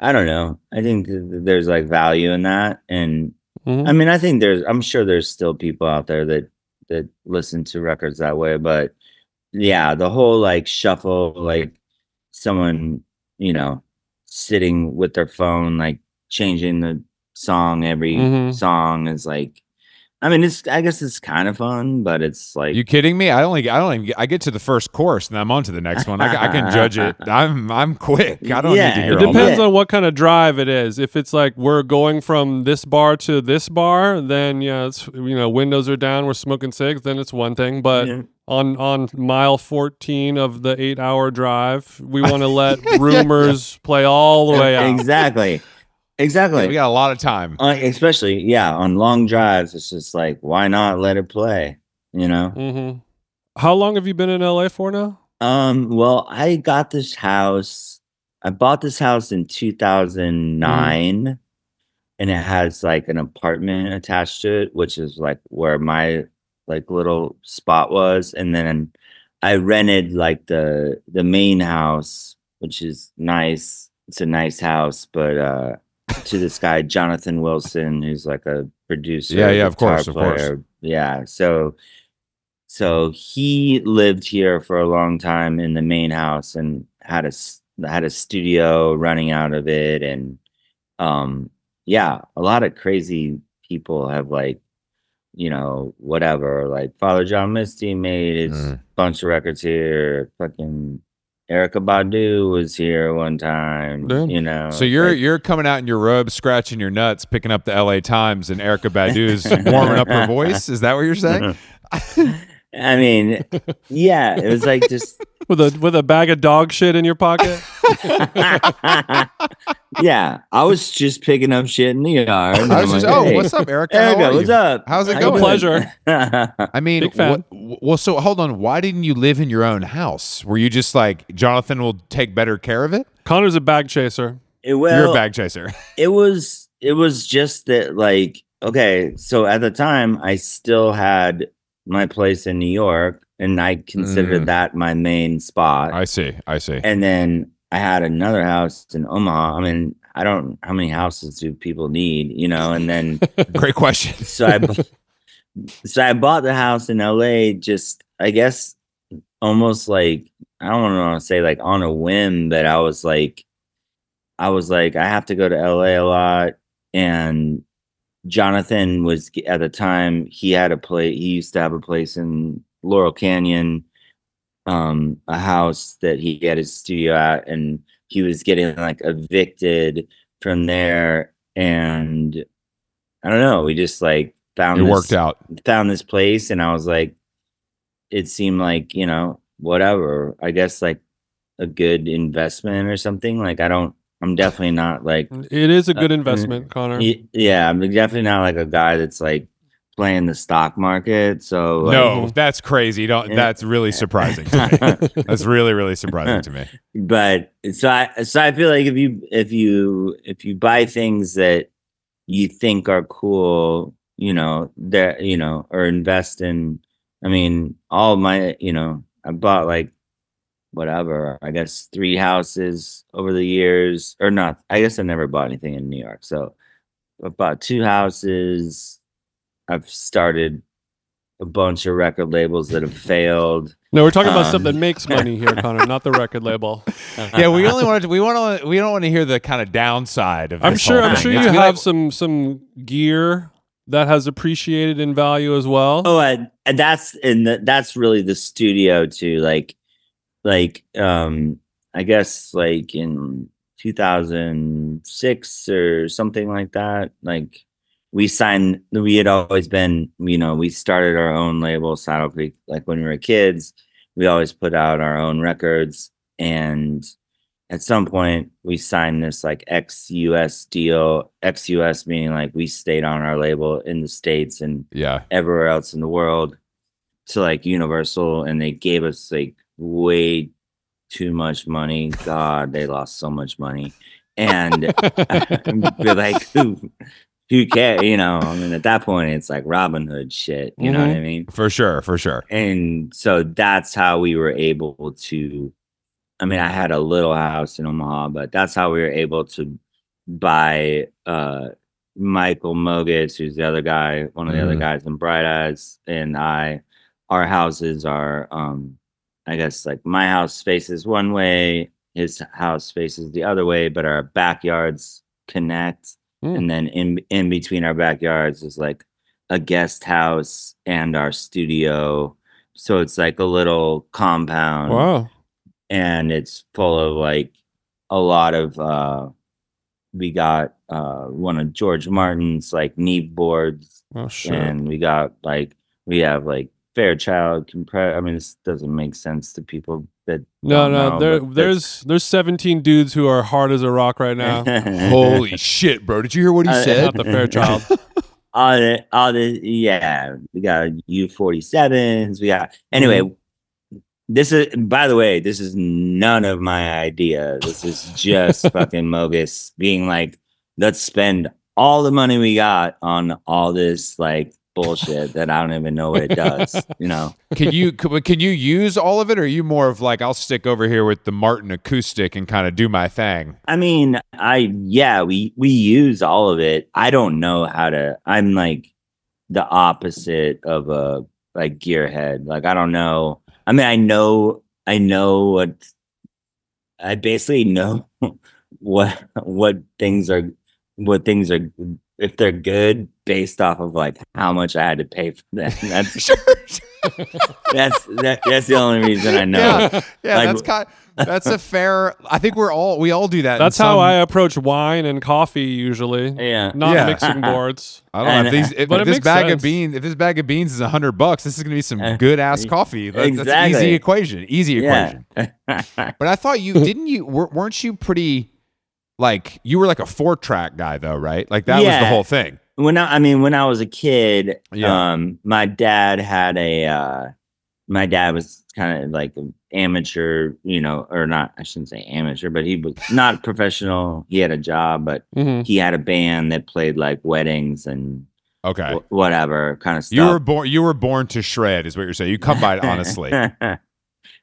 I don't know. I think there's like value in that. And I mean, I think I'm sure there's still people out there that listen to records that way, but yeah, the whole like shuffle, like someone, sitting with their phone, like changing the song every song is like, I mean, I guess it's kind of fun, but it's like, You kidding me? I get to the first course and I'm on to the next one. I can judge it. I'm quick. I don't need to hear It all depends that. on what kind of drive it is. If it's like we're going from this bar to this bar, then yeah, it's windows are down, we're smoking cigs, then it's one thing. But Yeah. on mile 14 of the 8-hour drive, we want to let rumors play all the way out. exactly. We Exactly. got a lot of time. Especially, yeah, on long drives, it's just like, why not let it play? How long have you been in LA for now? Well, I got this house. I bought this house in 2009, and it has like an apartment attached to it, which is like where my like little spot was. And then I rented like the main house, which is nice. It's a nice house, but to this guy Jonathan Wilson, who's like a producer, Yeah, of guitar course, of course. player. Yeah, so he lived here for a long time in the main house and had a studio running out of it, and yeah, a lot of crazy people have like, whatever. Like Father John Misty made his bunch of records here. Fucking Erica Badu was here one time. Yeah. So you're coming out in your robe, scratching your nuts, picking up the L.A. Times, and Erica Badu's warming up her voice. Is that what you're saying? I mean, yeah, it was like just with a bag of dog shit in your pocket. Yeah, I was just picking up shit in the yard. I was just, hey, what's up, Erica? Erica, what's up? How's it It's going? a pleasure. I mean, Big fan. well, so hold on. Why didn't you live in your own house? Were you just like, Jonathan will take better care of it? Connor's a bag chaser. You're a bag chaser. It was just that, like, okay, so at the time I still had my place in New York, and I considered that my main spot. I see. And then I had another house in Omaha. I mean, how many houses do people need, and then Great question. So I bought the house in LA, just, I guess, almost like, I don't want to say like on a whim, but I was like, I have to go to LA a lot. And Jonathan was, at the time, he used to have a place in Laurel Canyon, a house that he had his studio at, and he was getting like evicted from there. And I don't know, we just like worked out. Found this place, and I was like, it seemed like, whatever, I guess like a good investment or something. Like, I'm definitely not like, it is a good investment, Connor. Yeah, I'm definitely not like a guy that's like playing the stock market. So no, that's crazy. That's really surprising to me. That's really, really surprising to me. But so I feel like if you buy things that you think are cool, or invest in, I mean, all my, I bought like whatever, I guess 3 houses over the years, or not. I guess I never bought anything in New York. So I bought 2 houses. I've started a bunch of record labels that have failed. No, we're talking about stuff that makes money here, Connor, not the record label. Yeah, we don't want to hear the kind of downside of. I'm this sure whole you thing. have some gear that has appreciated in value as well. Oh, and that's really the studio too. Like I guess like in 2006 or something like that. Like we had always been, we started our own label, Saddle Creek. Like when we were kids, we always put out our own records, and at some point we signed this like ex-US deal. Ex-US meaning like we stayed on our label in the States and everywhere else in the world, to like Universal, and they gave us like way too much money. God, they lost so much money. And we're like, who cares? I mean, at that point, it's like Robin Hood shit. You know what I mean? For sure. And so that's how we were able to. I mean, I had a little house in Omaha, but that's how we were able to buy Michael Mogitz, who's the other guy, one of the other guys in Bright Eyes, and our houses are, I guess, like my house faces one way, his house faces the other way, but our backyards connect. And then in between our backyards is like a guest house and our studio. So it's like a little compound. Wow. And it's full of like a lot of, we got one of George Martin's like Neve boards. Oh, sure. And we have like Fairchild compressor. I mean, this doesn't make sense to people that there's 17 dudes who are hard as a rock right now. Holy shit, bro! Did you hear what he said? Not the Fairchild. We got U47s. We got anyway. This is, by the way, this is none of my idea. This is just fucking Mogis being like, let's spend all the money we got on all this like bullshit that I don't even know what it does. Can you use all of it, or are you more of like, I'll stick over here with the Martin acoustic and kind of do my thing? I mean, we use all of it. I don't know how to. I'm like the opposite of a like gearhead. Like I don't know. I mean, I know what I basically know what things are if they're good based off of like how much I had to pay for them. That's Sure. that's the only reason I know. Yeah, yeah, Like, that's a fair. I think we all do that. in That's how some- I approach wine and coffee usually. Yeah. Not Yeah. mixing boards. I don't know if But it this makes bag of sense. beans if this bag of beans is $100, this is gonna be some good ass coffee. That's an Exactly. easy equation. Easy equation. Yeah. But I thought weren't you pretty like you were like a 4-track guy though, right? Like that was the Yeah. whole thing. When I was a kid, Yeah. my dad had my dad was kind of like an amateur, or not, I shouldn't say amateur, but he was not professional. He had a job, but Mhm. he had a band that played like weddings and Okay. whatever kind of stuff. You were born to shred, is what you're saying. You come by it honestly.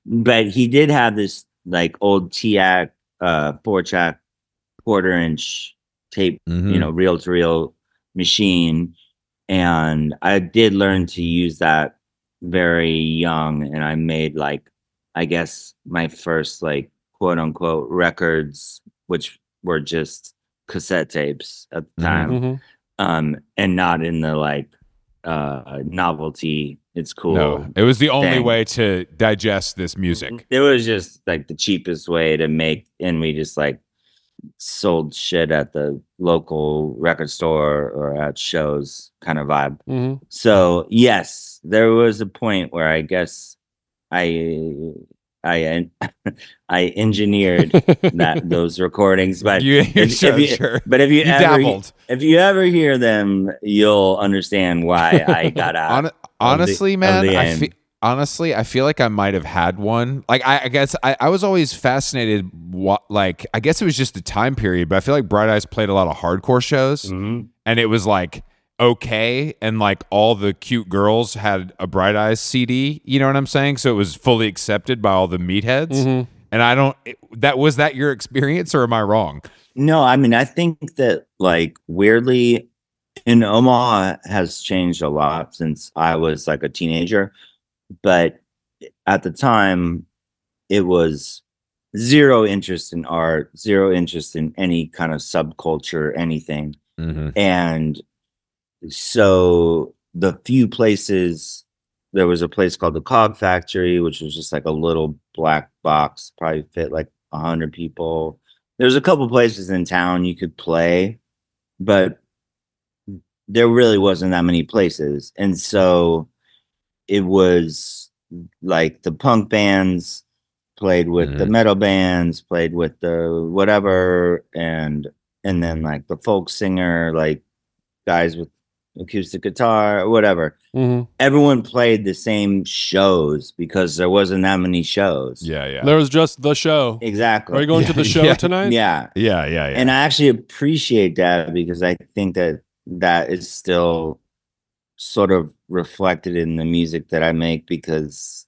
But he did have this like old TIAC 4-track 1/4-inch tape, Mhm. reel to reel machine, and I did learn to use that very young, and I made like I guess my first like quote unquote records, which were just cassette tapes at the time, Mhm. and not in the like novelty. It's cool. No, it was the only thing. way to digest this music. It was just like the cheapest way to make, and we just like sold shit at the local record store or at shows kind of vibe. Mhm. So yes, there was a point where I guess I I engineered those recordings, but Sure. but if you dabbled. if you ever hear them, you'll understand why I got out. Honestly, of man, the I end. feel like I might have had one. Like I guess I was always fascinated. Like I guess it was just the time period, but I feel like Bright Eyes played a lot of hardcore shows, Mhm. and it was like okay, and like all the cute girls had a Bright Eyes CD. You know what I'm saying? So it was fully accepted by all the meatheads. Mhm. And I don't. Was that your experience, or am I wrong? No, I mean, I think that like weirdly in Omaha has changed a lot since I was like a teenager, but at the time it was zero interest in art, zero interest in any kind of subculture, anything. Mm-hmm. And so the few places, there was a place called the Cog Factory, which was just like a little black box, probably fit like 100 people. There's a couple places in town you could play, but there really wasn't that many places. And so it was like the punk bands played with the metal bands, played with the whatever, and then like the folk singer, like guys with acoustic guitar, whatever. Mhm. Everyone played the same shows because there wasn't that many shows. Yeah. There was just the show. Exactly. Are you going to the show Yeah. tonight? Yeah. Yeah. And I actually appreciate that because I think that is still sort of reflected in the music that I make, because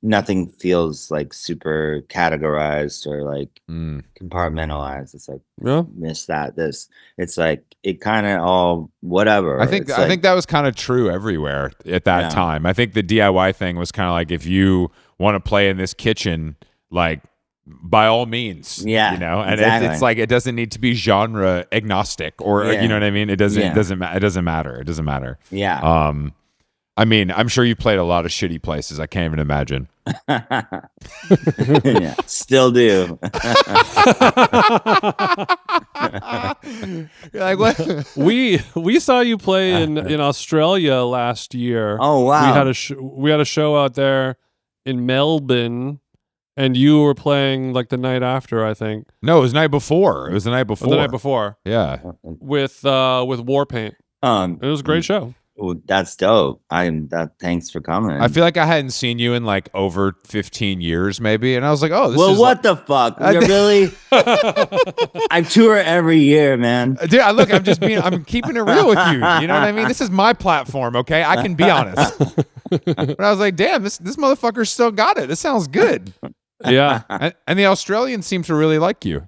nothing feels like super categorized or like compartmentalized. It's like Yeah. miss that, this, it's like it kind of all whatever. I think It's I think that was kind of true everywhere at that Yeah. time. I think the DIY thing was kind of like, if you want to play in this kitchen, like by all means, Yeah, and exactly. it's like it doesn't need to be genre agnostic, or Yeah. you know what I mean. It doesn't Yeah. it doesn't matter. It doesn't matter. Yeah. I mean, I'm sure you played a lot of shitty places. I can't even imagine. Yeah, still do. You're like, what? We saw you play in Australia last year. Oh wow. We had a show out there in Melbourne, and you were playing like the night after, I think. No, it was the night before. It was the night before. Or the night before Yeah. with Warpaint. It was a great show. Well, that's dope. Thanks for coming. I feel like I hadn't seen you in like over 15 years, maybe, and I was like, "Oh, this well, is what the fuck? I- Really? I tour every year, man. Dude, I'm keeping it real with you. You know what I mean? This is my platform, okay? I can be honest." But I was like, "Damn, this motherfucker still got it. This sounds good." Yeah. And the Australians seem to really like you.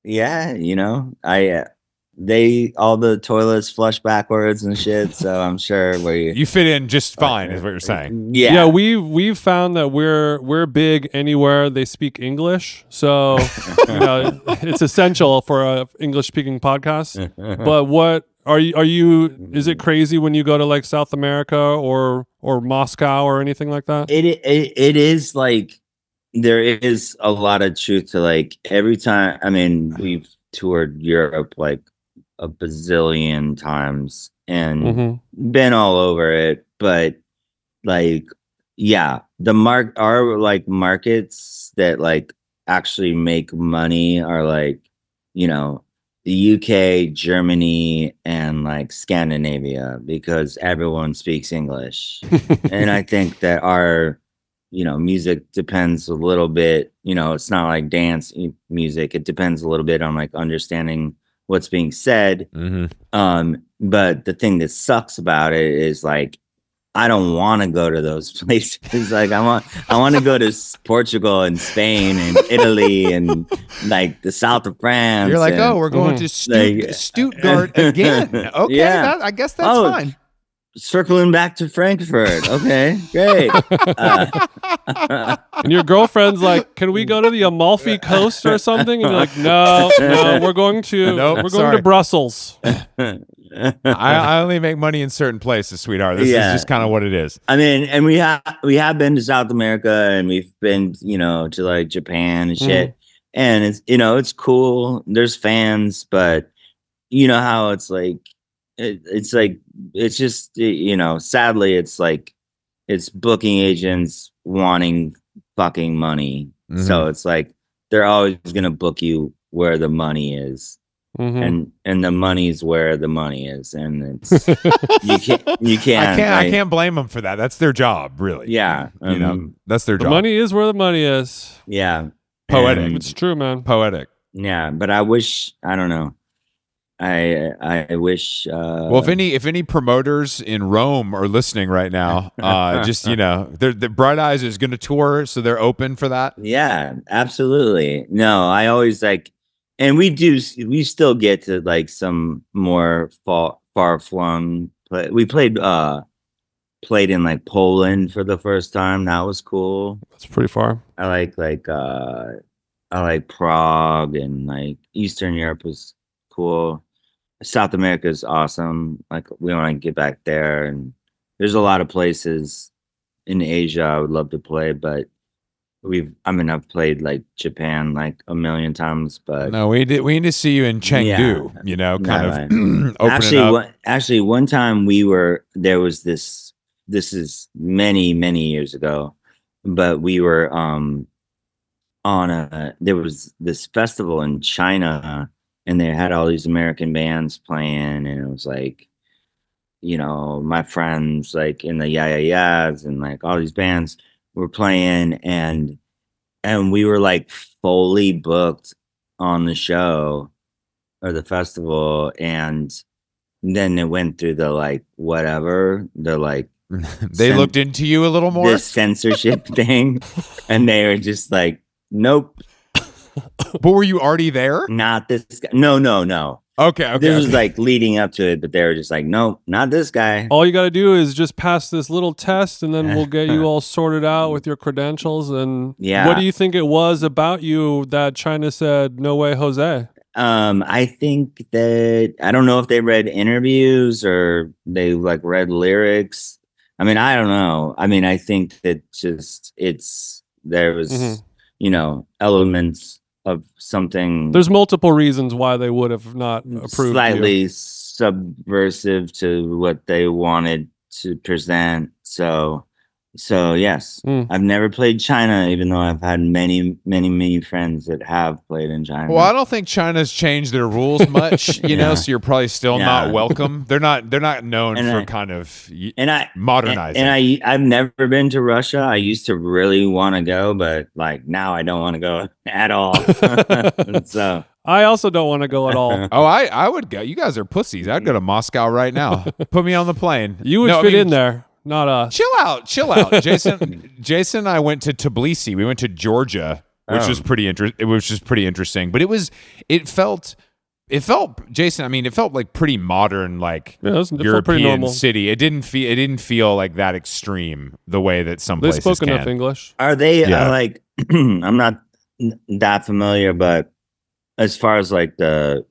Yeah, all the toilets flush backwards and shit. So I'm sure You fit in just fine, is what you're saying. Yeah. We've found that we're big anywhere they speak English, so it's essential for a English speaking podcast. But what are you? Is it crazy when you go to like South America or Moscow or anything like that? It is like there is a lot of truth to like every time. I mean, we've toured Europe like a bazillion times and been all over it, but like, yeah, our like markets that like actually make money are like, the UK, Germany, and like Scandinavia, because everyone speaks English. And I think that our music depends a little bit, it's not like dance music. It depends a little bit on like understanding what's being said. But the thing that sucks about it is like, I don't want to go to those places. Like I want to go to Portugal and Spain and Italy and like the south of France. You're like, and, we're going to Stuttgart again. Okay, Yeah. I guess that's fine. Circling back to Frankfurt. Okay, great. And your girlfriend's like, "Can we go to the Amalfi Coast or something?" And you're like, "No, we're going to Brussels." I only make money in certain places, sweetheart. This is just kind of what it is. I mean, and we have been to South America, and we've been, to like Japan and shit. And it's, it's cool. There's fans, but you know how it's like, it's like, it's just, sadly, it's like, it's booking agents wanting fucking money. So it's like, they're always going to book you where the money is. And the money's where the money is, and it's you can't. I can't blame them for that. That's their job, really. Yeah, that's their job. The money is where the money is. Yeah, poetic. It's true, man. Poetic. Yeah, but I wish. I don't know. I wish. Well, if any promoters in Rome are listening right now, just the Bright Eyes is going to tour, so they're open for that. Yeah, absolutely. No, I always like. And we still get to like some more far flung. We played in like Poland for the first time. That was cool. That's pretty far. I like Prague, and like Eastern Europe was cool. South America is awesome. Like we want to get back there, and there's a lot of places in Asia I would love to play, but I've played like Japan like a million times, but no, we need to see you in Chengdu, open actually one time there was this is many, many years ago, but we were there was this festival in China, and they had all these American bands playing, and it was like, my friends like in the Yeah Yeah Yeahs and like all these bands were playing, and we were like fully booked on the show or the festival, and then it went through the like whatever the like they looked into you a little more, this censorship thing, and they were just like, nope. But were you already there? Not this guy. No. Okay. This was like leading up to it, but they were just like, nope, not this guy. All you got to do is just pass this little test, and then we'll get you all sorted out with your credentials. And what do you think it was about you that China said, no way, Jose? I think that, I don't know if they read interviews or they like read lyrics. I mean, I don't know. I mean, I think that there was, elements of something. There's multiple reasons why they would have not approved. Slightly subversive to what they wanted to present. So yes, I've never played China, even though I've had many, many, many friends that have played in China. Well, I don't think China's changed their rules much, so you're probably still not welcome. They're not known for kind of modernizing. And I've never been to Russia. I used to really want to go, but like now I don't want to go at all. So I also don't want to go at all. Oh, I would go. You guys are pussies. I'd go to Moscow right now. Put me on the plane. You would fit in there. Not us. Chill out. Jason and I went to Tbilisi. We went to Georgia, which was pretty interesting. But it felt it felt, Jason, I mean, it felt like pretty modern, like Yeah, it felt pretty European normal. city. It didn't feel like that extreme the way that some They places spoke can. enough English. Are they Yeah. like? I'm not that familiar, but as far as like the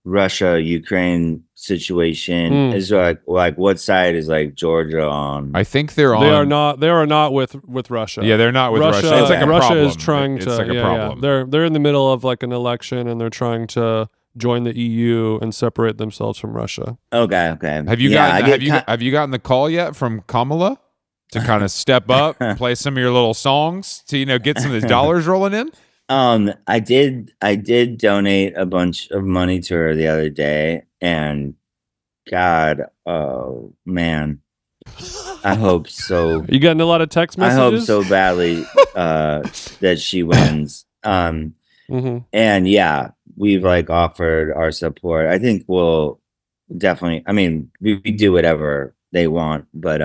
Russia Ukraine situation is like what side is like Georgia on? I think they're on. They are not with Russia. Yeah, they're not with Russia. It's like a Russia problem. is trying It's to. like a problem. They're in the middle of like an election, and they're trying to join the EU and separate themselves from Russia. Okay. Have you have you gotten the call yet from Kamala to kind of step up, play some of your little songs to get some of the dollars rolling in? I did donate a bunch of money to her the other day, and God, oh man, I hope so. You getting a lot of text messages? I hope so badly that she wins. And yeah, we've like offered our support. I think we'll definitely. I mean, we do whatever they want, but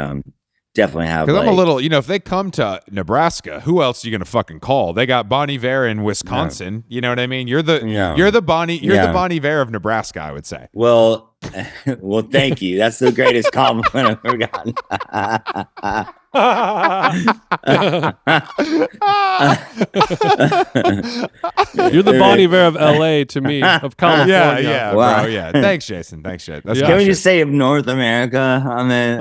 definitely have. Because I'm a little, if they come to Nebraska, who else are you gonna fucking call? They got Bon Iver in Wisconsin. You know what I mean? You're the Bon Iver of Nebraska, I would say. Well, thank you. That's the greatest compliment I've ever gotten. You're the Bon Iver of LA to me, of California. Yeah, wow. bro. Yeah. Thanks, Jason. That's Can we just say of North America? I mean,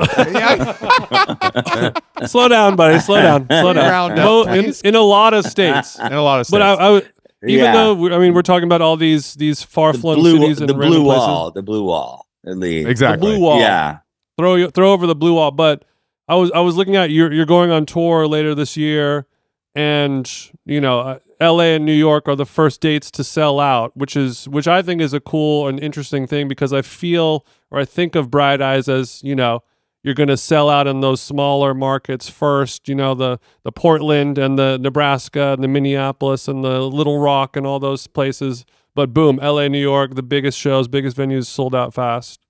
Slow down, buddy. Slow down. Round up, In a lot of states. in a lot of states. But I even though we're talking about all these far-flung cities and the random blue places. wall, the blue wall, at least. Exactly. The blue wall. Yeah. Throw over the blue wall. But I was looking at you're going on tour later this year, and LA and New York are the first dates to sell out, which I think is a cool and interesting thing, because I think of Bright Eyes as you're going to sell out in those smaller markets first, the Portland and the Nebraska and the Minneapolis and the Little Rock and all those places. But boom, LA, New York, the biggest shows, biggest venues sold out first.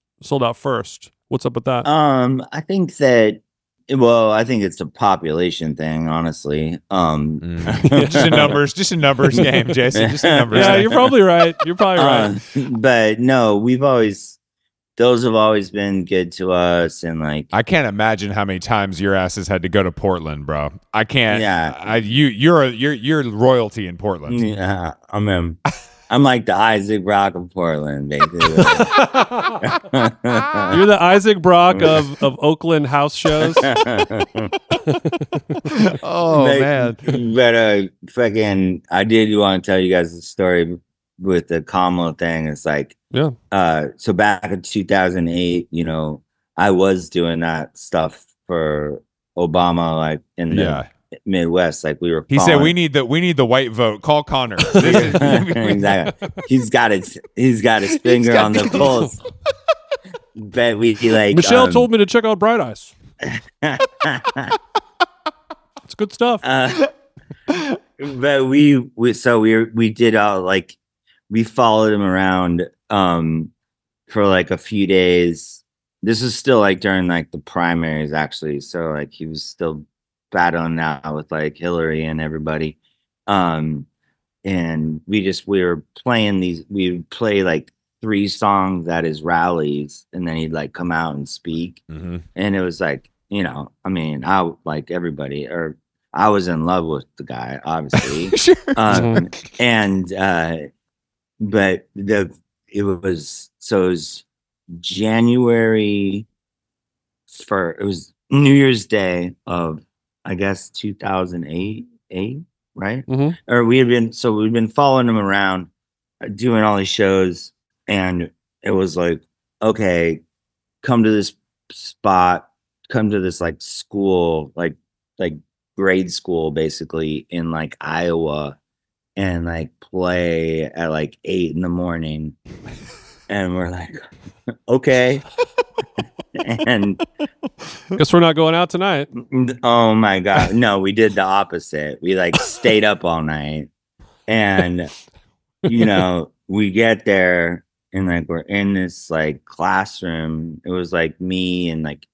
What's up with that? I think that. Well, I think it's a population thing, honestly. just a numbers game, Jason. Just a numbers. Yeah, game. you're probably right. But no, those have always been good to us, and like I can't imagine how many times your ass has had to go to Portland, bro. I can't. Yeah. You're royalty in Portland. Yeah, I'm like the Isaac Brock of Portland, basically. You're the Isaac Brock of Oakland house shows. Oh man. But fucking, I did want to tell you guys the story with the Kamala thing. It's like, so back in 2008, I was doing that stuff for Obama, like in the Midwest, like we were. He said, "We need the white vote. Call Connor." Exactly. He's got his finger on the pulse. But we like. Michelle told me to check out Bright Eyes. It's good stuff. But we did all like we followed him around for like a few days. This is still like during like the primaries, actually. So like he was still battling out with like Hillary and everybody. And we were playing we would play like 3 songs at his rallies, and then he'd like come out and speak. Mm-hmm. And it was like, I mean, I like everybody, or I was in love with the guy, obviously. Sure. But it was January it was New Year's Day of, I guess, 2008, right? Mm-hmm. Or we'd been following him around, doing all these shows, and it was like, okay, come to this spot, come to this like school, like grade school, basically in like Iowa, and like play at like 8 a.m, and we're like, okay. And guess we're not going out tonight. Oh my god, no, we did the opposite. We like stayed up all night, and we get there, and like we're in this like classroom. It was like me and like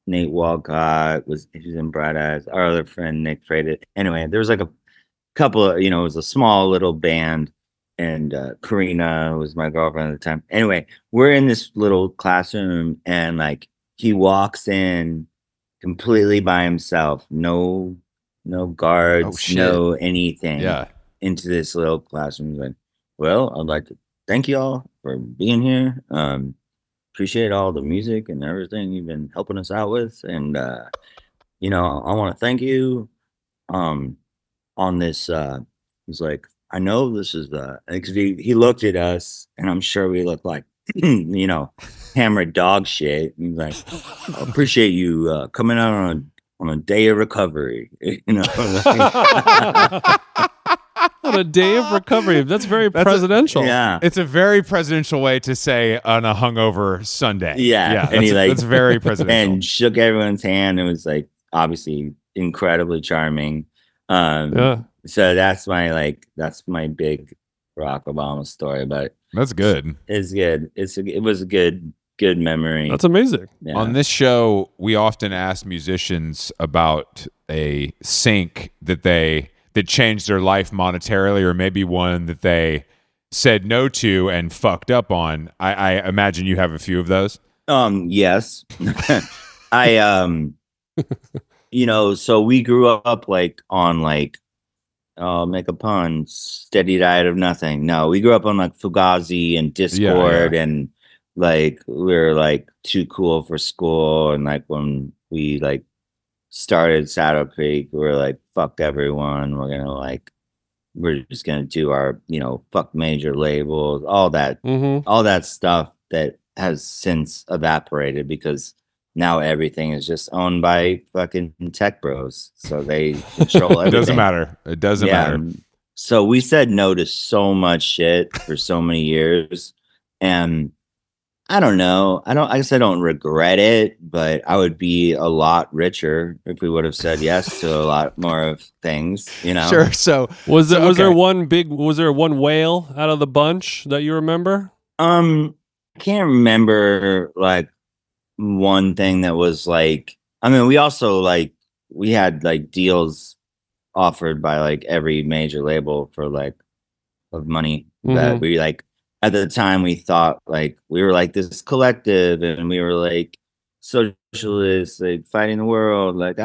Nate Walcott he was in Bright Eyes, our other friend Nick Freitas. Anyway, there was like a couple of, it was a small little band, and Karina was my girlfriend at the time. Anyway, we're in this little classroom, and like he walks in completely by himself, no guards, Oh, shit. no anything. Yeah. Into this little classroom. He's like, well, I'd like to thank you all for being here. Appreciate all the music and everything you've been helping us out with, and you know, I want to thank you on this. He's like, I know this is because he looked at us, and I'm sure we looked like you know, hammered dog shit. He's like, I appreciate you coming out on a day of recovery. You know, On a day of recovery. That's very presidential. yeah. It's a very presidential way to say on a hungover Sunday. Yeah, and that's very presidential. And shook everyone's hand. It was like obviously incredibly charming. So that's my big Barack Obama story. But That's good. it's good. It was a good memory. That's amazing. Yeah. On this show, we often ask musicians about a sync that changed their life monetarily, or maybe one that they said no to and fucked up on. I imagine you have a few of those. Yes. I you know, so we grew up like on like make a pun, Steady Diet of Nothing. No, we grew up on like Fugazi and Discord, and like we were like too cool for school, and like when we like started Saddle Creek, we were like, fuck everyone, we're just gonna do our, you know, fuck major labels, all that stuff that has since evaporated because now everything is just owned by fucking tech bros, so they control everything. It doesn't matter. So we said no to so much shit for so many years, and I don't know. I guess I don't regret it, but I would be a lot richer if we would have said yes to a lot more of things, you know? Sure. So was there one whale out of the bunch that you remember? I can't remember like one thing that was like, I mean, we also like, we had like deals offered by like every major label for like of money that we like. At the time, we thought like we were like this collective, and we were like socialists, like fighting the world. Like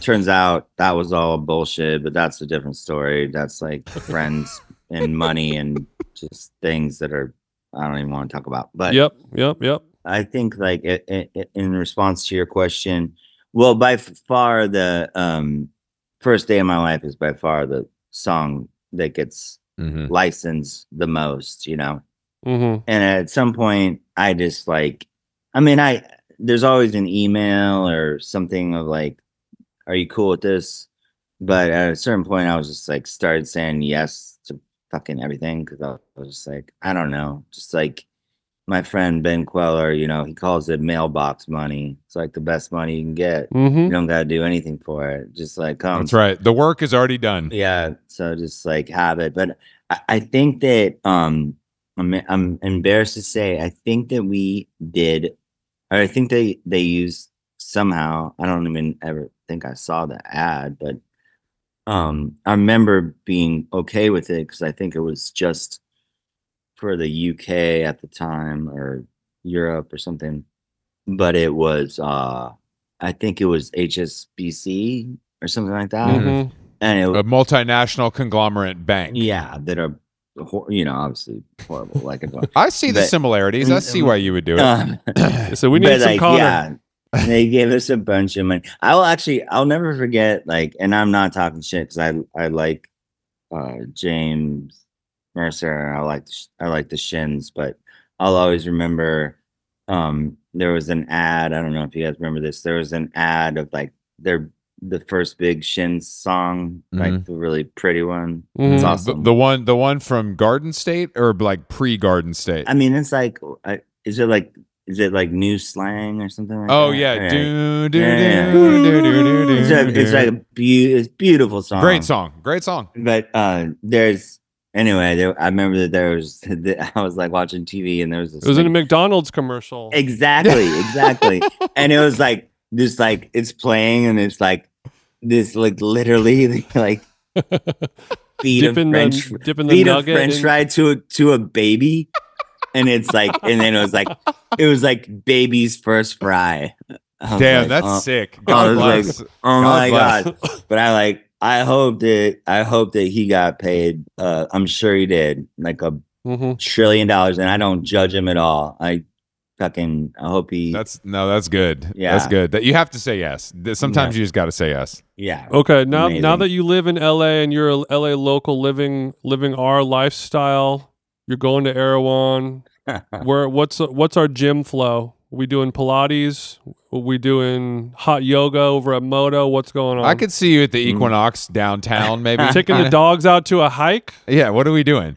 turns out that was all bullshit. But that's a different story. That's like friends and money and just things that are I don't even want to talk about. But Yep. I think like in response to your question, well, by far the First Day of My Life is by far the song that gets licensed the most, you know. And at some point I just like, I mean, there's always an email or something of like, are you cool with this? But at a certain point I was just like started saying yes to fucking everything, because I was just like, I don't know, just like my friend Ben Queller, you know, he calls it mailbox money. It's like the best money you can get. You don't got to do anything for it. Just like come. That's right. The work is already done. Yeah. So just like have it. But I think that I'm embarrassed to say, I think that we did, or I think they used somehow, I don't even ever think I saw the ad, but I remember being okay with it because I think it was just for the UK at the time, or Europe or something, but it was I think it was HSBC or something like that, and it was a multinational conglomerate bank. Yeah, that are, you know, obviously horrible. Like I see the similarities. I see why you would do it. So we need some Connor. Yeah, they gave us a bunch of money. I'll never forget. Like, and I'm not talking shit because I like James Mercer. I like the Shins, but I'll always remember there was an ad. I don't know if you guys remember this. There was an ad of like the first big Shins song, like the really pretty one. It's awesome. The one from Garden State, or like pre-Garden State? I mean, it's like is it like new slang or something like oh that? yeah, It's like it's beautiful song. Great song. But there's anyway. I remember that there was. I was like watching TV, and there was this. It was in a McDonald's commercial. Exactly, and it was like this, like it's playing, and it's like this, like literally, like feed a dipping French the dipping the feed a nugget French in- fry to a baby, and it's like, and then it was like baby's first fry. I was Damn, like, that's oh, sick. I God was bless. like, oh God my bless. god! But I hope that he got paid. I'm sure he did, like $1 trillion, and I don't judge him at all. I hope he. That's good. Yeah. That's good. That you have to say yes. Sometimes you just got to say yes. Yeah. Okay, now Amazing. that you live in LA and you're a LA local living our lifestyle, you're going to Erewhon. What's our gym flow? Are we doing Pilates? Are we doing hot yoga over at Moto? What's going on? I could see you at the Equinox downtown, maybe. taking the dogs out to a hike, Yeah, what are we doing?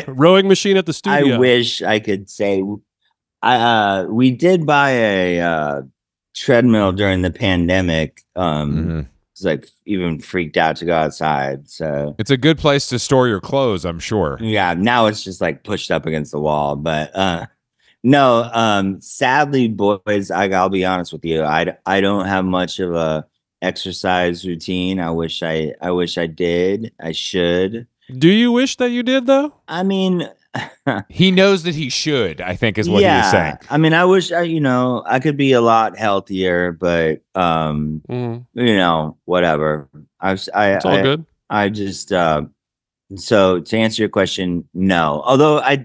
rowing machine at the studio. I wish I could say we did buy a treadmill during the pandemic. It's like even freaked out to go outside. So It's a good place to store your clothes, I'm sure. yeah, now it's just like pushed up against the wall. But no, sadly, boys, I'll be honest with you. I don't have much of a exercise routine. I wish I did. I should. Do you wish that you did though? I mean, He knows that he should, I think is what he was saying. I mean, I wish I could be a lot healthier, but whatever. It's all good. I just so to answer your question, no. Although I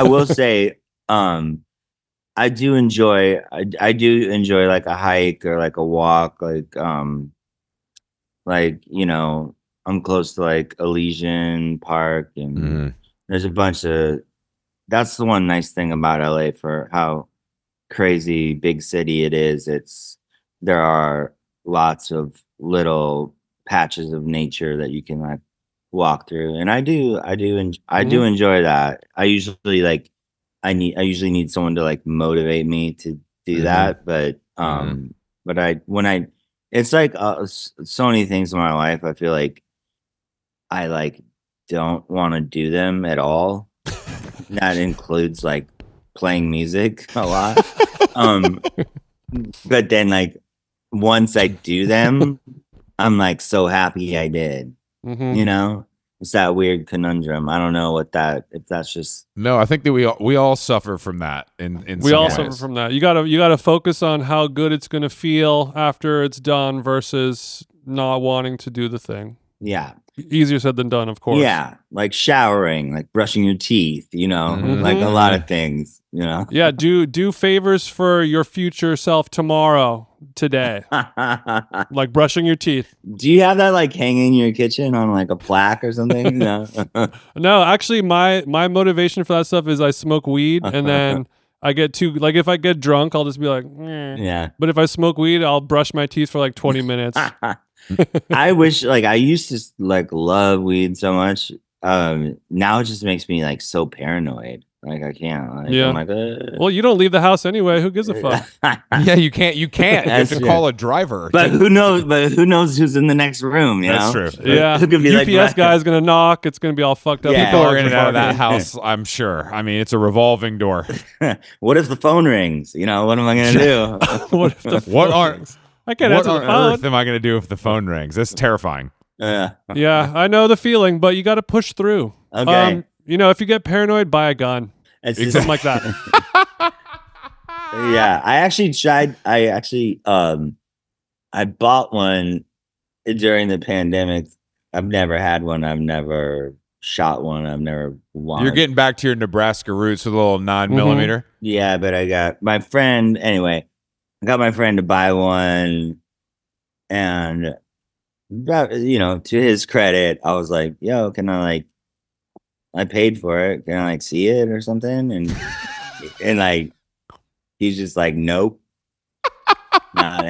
will say, I do enjoy like a hike or like a walk, I'm close to like Elysian Park, and there's a bunch of. That's the one nice thing about LA for how crazy big city it is. There are lots of little patches of nature that you can like walk through, and I do enjoy that. I usually need someone to like motivate me to do that, but it's like so many things in my life. I feel like I like don't want to do them at all. That includes like playing music a lot. But then like once I do them, I'm like so happy I did. It's that weird conundrum. I don't know if that's just. No, I think that we all suffer from that in We some all ways. suffer from that. You gotta focus on how good it's gonna feel after it's done versus not wanting to do the thing. Yeah. Easier said than done, of course. Yeah, like showering, like brushing your teeth, like a lot of things, Yeah, do favors for your future self tomorrow, today. Like brushing your teeth. Do you have that like hanging in your kitchen on like a plaque or something? No. No, actually my motivation for that stuff is I smoke weed and then I get too, like if I get drunk, I'll just be like, yeah. But if I smoke weed, I'll brush my teeth for like 20 minutes. I wish like I used to like love weed so much. Now it just makes me like so paranoid. Like I can't. Like, Yeah. I'm like, Well, you don't leave the house anyway. Who gives a fuck? Yeah, you can't. You have That's to true. call a driver. But who knows? But who knows who's in the next room? You That's know? true. Yeah. Who could be UPS like, guy's gonna knock. It's gonna be all fucked up. Yeah. People are Dogs in and out of that barking. house, I'm sure. I mean, it's a revolving door. What if the phone rings? What am I gonna do? What if the What phone are- rings? I can't What answer on the phone. earth am I going to do if the phone rings? That's terrifying. Yeah, I know the feeling, but you got to push through. Okay. If you get paranoid, buy a gun. It's just, Something like that. yeah, I actually tried. I bought one during the pandemic. I've never had one. I've never shot one. I've never wanted. You're getting back to your Nebraska roots with a little 9mm. Yeah, but I got my friend. Anyway, I got my friend to buy one, and to his credit, I was like, "Yo, can I like?" I paid for it. Can I like see it or something? And and like he's just like, "Nope, not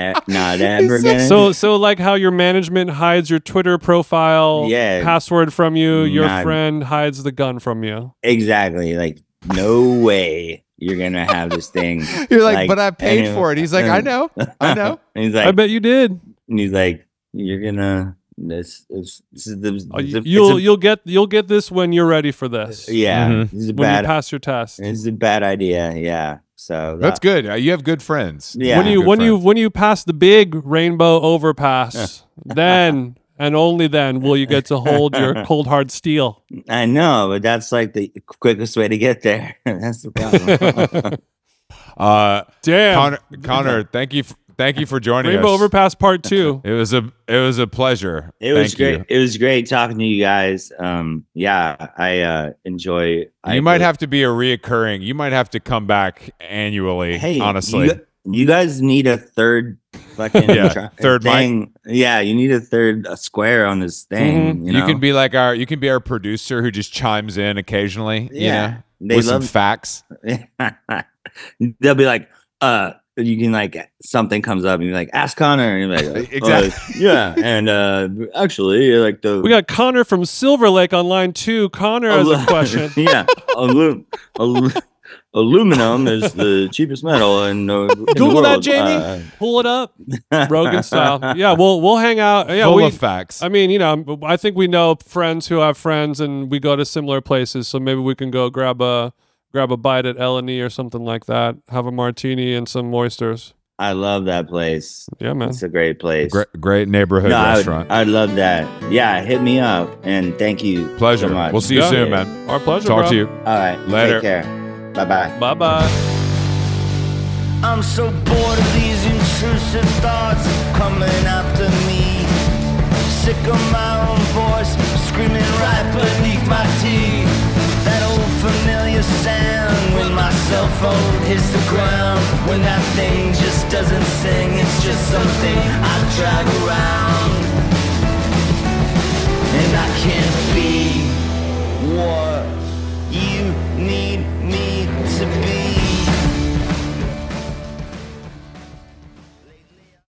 ever again." So like how your management hides your Twitter profile password from you, your friend hides the gun from you. Exactly. Like, no way you're gonna have this thing. You're like, but I paid for it. He's like, I know. And he's like, I bet you did. And he's like, you're gonna you'll get this when you're ready for this. Yeah, Mhm. It's When you pass your test. It's a bad idea. Yeah, so That's good. You have good friends. Yeah. When you pass the big rainbow overpass, then and only then will you get to hold your cold hard steel. I know, but that's like the quickest way to get there. That's the problem. Damn, Connor, thank you for joining Rainbow us. Overpass Part 2. It was a pleasure. It was Thank great. you. It was great talking to you guys. Yeah, I enjoy. You might have to be a reoccurring. You might have to come back annually. Hey, honestly, you guys need a third fucking third thing. Yeah, you need a third square on this thing. Mhm. You know? can be like you can be our producer who just chimes in occasionally. Yeah, with some facts. They'll be like, you can like something comes up and you're like, ask Connor, and you're like, Exactly. yeah, and actually, like We got Connor from Silver Lake on line 2. Connor has a question. Yeah, aluminum is the cheapest metal in the Google that, world. Jamie. Pull it up, Rogan style. Yeah, we'll hang out. Yeah, Full of facts. I mean, you know, I think we know friends who have friends, and we go to similar places. So maybe we can go grab a bite at L&E or something like that. Have a martini and some oysters. I love that place. Yeah, man. It's a great place. Great neighborhood restaurant. I'd love that. Yeah, hit me up, and thank you. Pleasure. So much. We'll see you Yeah. soon, man. Our pleasure. Talk bro. to you. All right. Later. Take care. Bye-bye. Bye-bye. I'm so bored of these intrusive thoughts coming after me. Sick of my own voice screaming right beneath my teeth. That old familiar sound when my cell phone hits the ground. When that thing just doesn't sing, it's just something I drag around.